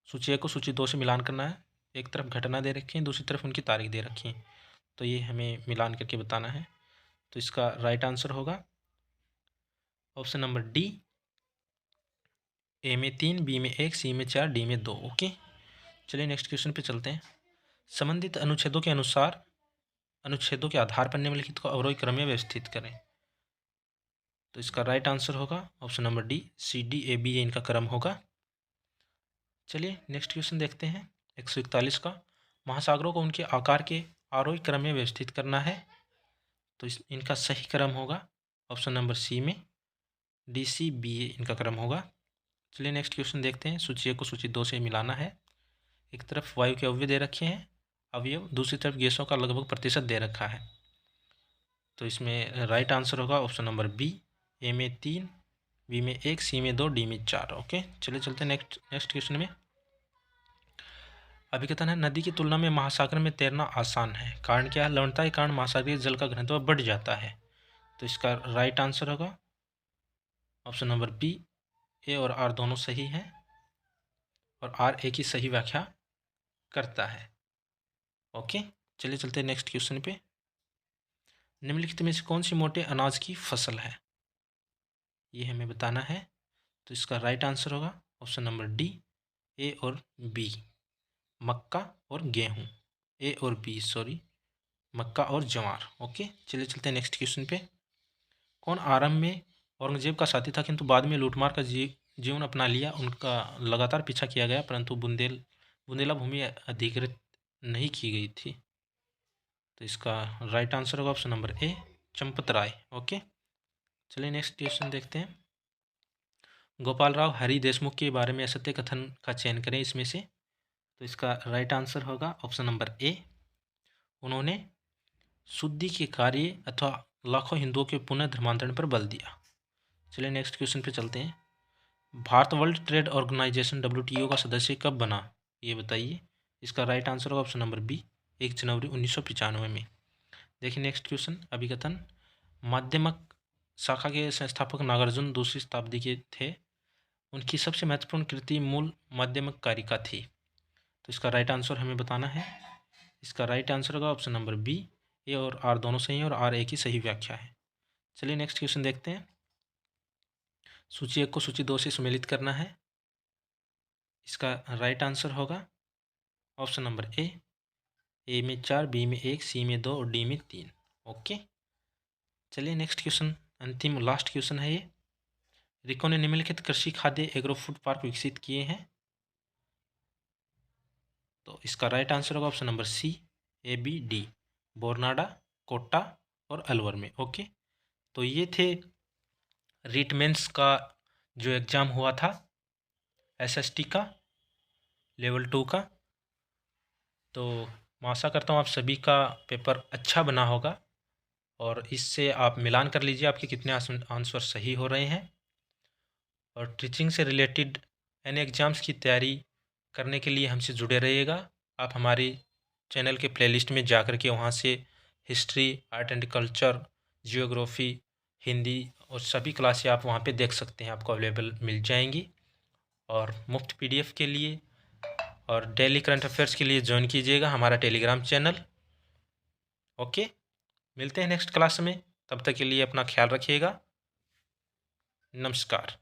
सूची 1 को सूची 2 से मिलान करना है। एक तरफ घटना दे रखी है, दूसरी तरफ उनकी तारीख दे रखी है, तो ये हमें मिलान करके बताना है। तो इसका राइट आंसर होगा ऑप्शन नंबर डी, ए में 3, बी में 1, सी में 4, डी में 2। ओके, चलिए नेक्स्ट क्वेश्चन पे चलते हैं। संबंधित अनुच्छेदों के आधार पर निम्नलिखित को अवरोही क्रम में व्यवस्थित करें। तो इसका राइट आंसर होगा ऑप्शन नंबर डी, CDAB ये इनका क्रम होगा। चलिए नेक्स्ट क्वेश्चन देखते हैं 141 का। महासागरों को उनके आकार के आरोही क्रम में व्यवस्थित करना है। तो इनका सही क्रम होगा ऑप्शन नंबर सी में DCBA इनका क्रम होगा। चलिए नेक्स्ट क्वेश्चन देखते हैं। सूची 1 को सूची 2 से मिलाना है। एक तरफ वायु के अवयव दे रखे हैं, दूसरी तरफ गैसों का लगभग प्रतिशत दे रखा है। तो इसमें राइट आंसर होगा ऑप्शन नंबर बी, ए में 3, बी में 1, सी में 2, डी में 4। ओके, चलिए चलते हैं नेक्स्ट क्वेश्चन में। अभिकथन है, नदी की तुलना में महासागर में तैरना आसान है, कारण क्या है? लवणता के कारण महासागरीय जल का घनत्व बढ़ जाता है। तो इसका राइट आंसर होगा ऑप्शन नंबर बी, ए और आर दोनों सही हैं और आर ए की सही व्याख्या करता है। ओके, चलिए चलते हैं नेक्स्ट क्वेश्चन पे। निम्नलिखित में से कौन सी मोटे अनाज की फसल है, ये हमें बताना है। तो इसका राइट आंसर होगा ऑप्शन नंबर डी, ए और बी, मक्का और गेहूँ। ए और बी, सॉरी, मक्का और ज्वार। ओके, चलिए चलते हैं नेक्स्ट क्वेश्चन पे। कौन आरंभ में औरंगजेब का साथी था किंतु बाद में लूटमार का जीवन अपना लिया, उनका लगातार पीछा किया गया परंतु बुंदेला भूमि अधिकृत नहीं की गई थी। तो इसका राइट आंसर होगा option number A, Champat Rai. Okay, चलिए नेक्स्ट क्वेश्चन देखते हैं। गोपाल राव हरि देशमुख के बारे में असत्य कथन का चयन करें इसमें से। तो इसका राइट आंसर होगा ऑप्शन नंबर ए, उन्होंने शुद्धि के कार्य अथवा लाखों हिंदुओं के पुनः धर्मांतरण पर बल दिया। चलिए नेक्स्ट क्वेश्चन पे चलते हैं। Bharat world trade organization WTO का सदस्य कब बना, ये बताइए। इसका राइट आंसर होगा ऑप्शन नंबर बी, 1 जनवरी 1995 में। देखिए नेक्स्ट क्वेश्चन। अभिकथन माध्यमक शाखा के संस्थापक नागार्जुन दूसरी शताब्दी के थे, उनकी सबसे महत्वपूर्ण कृति मूल माध्यमक कारिका थी। तो इसका राइट आंसर हमें बताना है। इसका राइट आंसर होगा ऑप्शन नंबर बी, ए और आर दोनों सही हैं और आर ए की सही व्याख्या है। चलिए नेक्स्ट क्वेश्चन देखते हैं। सूची 1 को सूची 2 से सम्मिलित करना है। इसका राइट आंसर होगा ऑप्शन नंबर ए में 4, बी में 1, सी में 2 और डी में 3। ओके, चलिए नेक्स्ट क्वेश्चन, अंतिम लास्ट क्वेश्चन है ये। रिको ने निम्नलिखित कृषि खाद्य एग्रो फूड पार्क विकसित किए हैं। तो इसका राइट आंसर होगा option number C, A B D, Bornada, Kota और अलवर में। ओके, तो ये थे रीट मेंस का जो एग्ज़ाम हुआ था SST का लेवल 2 का। तो मैं आशा करता हूँ आप सभी का पेपर अच्छा बना होगा और इससे आप मिलान कर लीजिए आपके कितने आंसर सही हो रहे हैं। और टीचिंग से रिलेटेड एनी एग्ज़ाम्स की तैयारी करने के लिए हमसे जुड़े रहिएगा। आप हमारी चैनल के प्लेलिस्ट में जा कर के वहाँ से history, art and culture, geography, Hindi और सभी क्लासें आप वहाँ पे देख सकते हैं, आपको अवेलेबल मिल जाएंगी। और मुफ्त PDF के लिए और डेली करंट अफेयर्स के लिए ज्वाइन कीजिएगा हमारा टेलीग्राम चैनल। ओके, मिलते हैं नेक्स्ट क्लास में, तब तक के लिए अपना ख्याल रखिएगा। नमस्कार।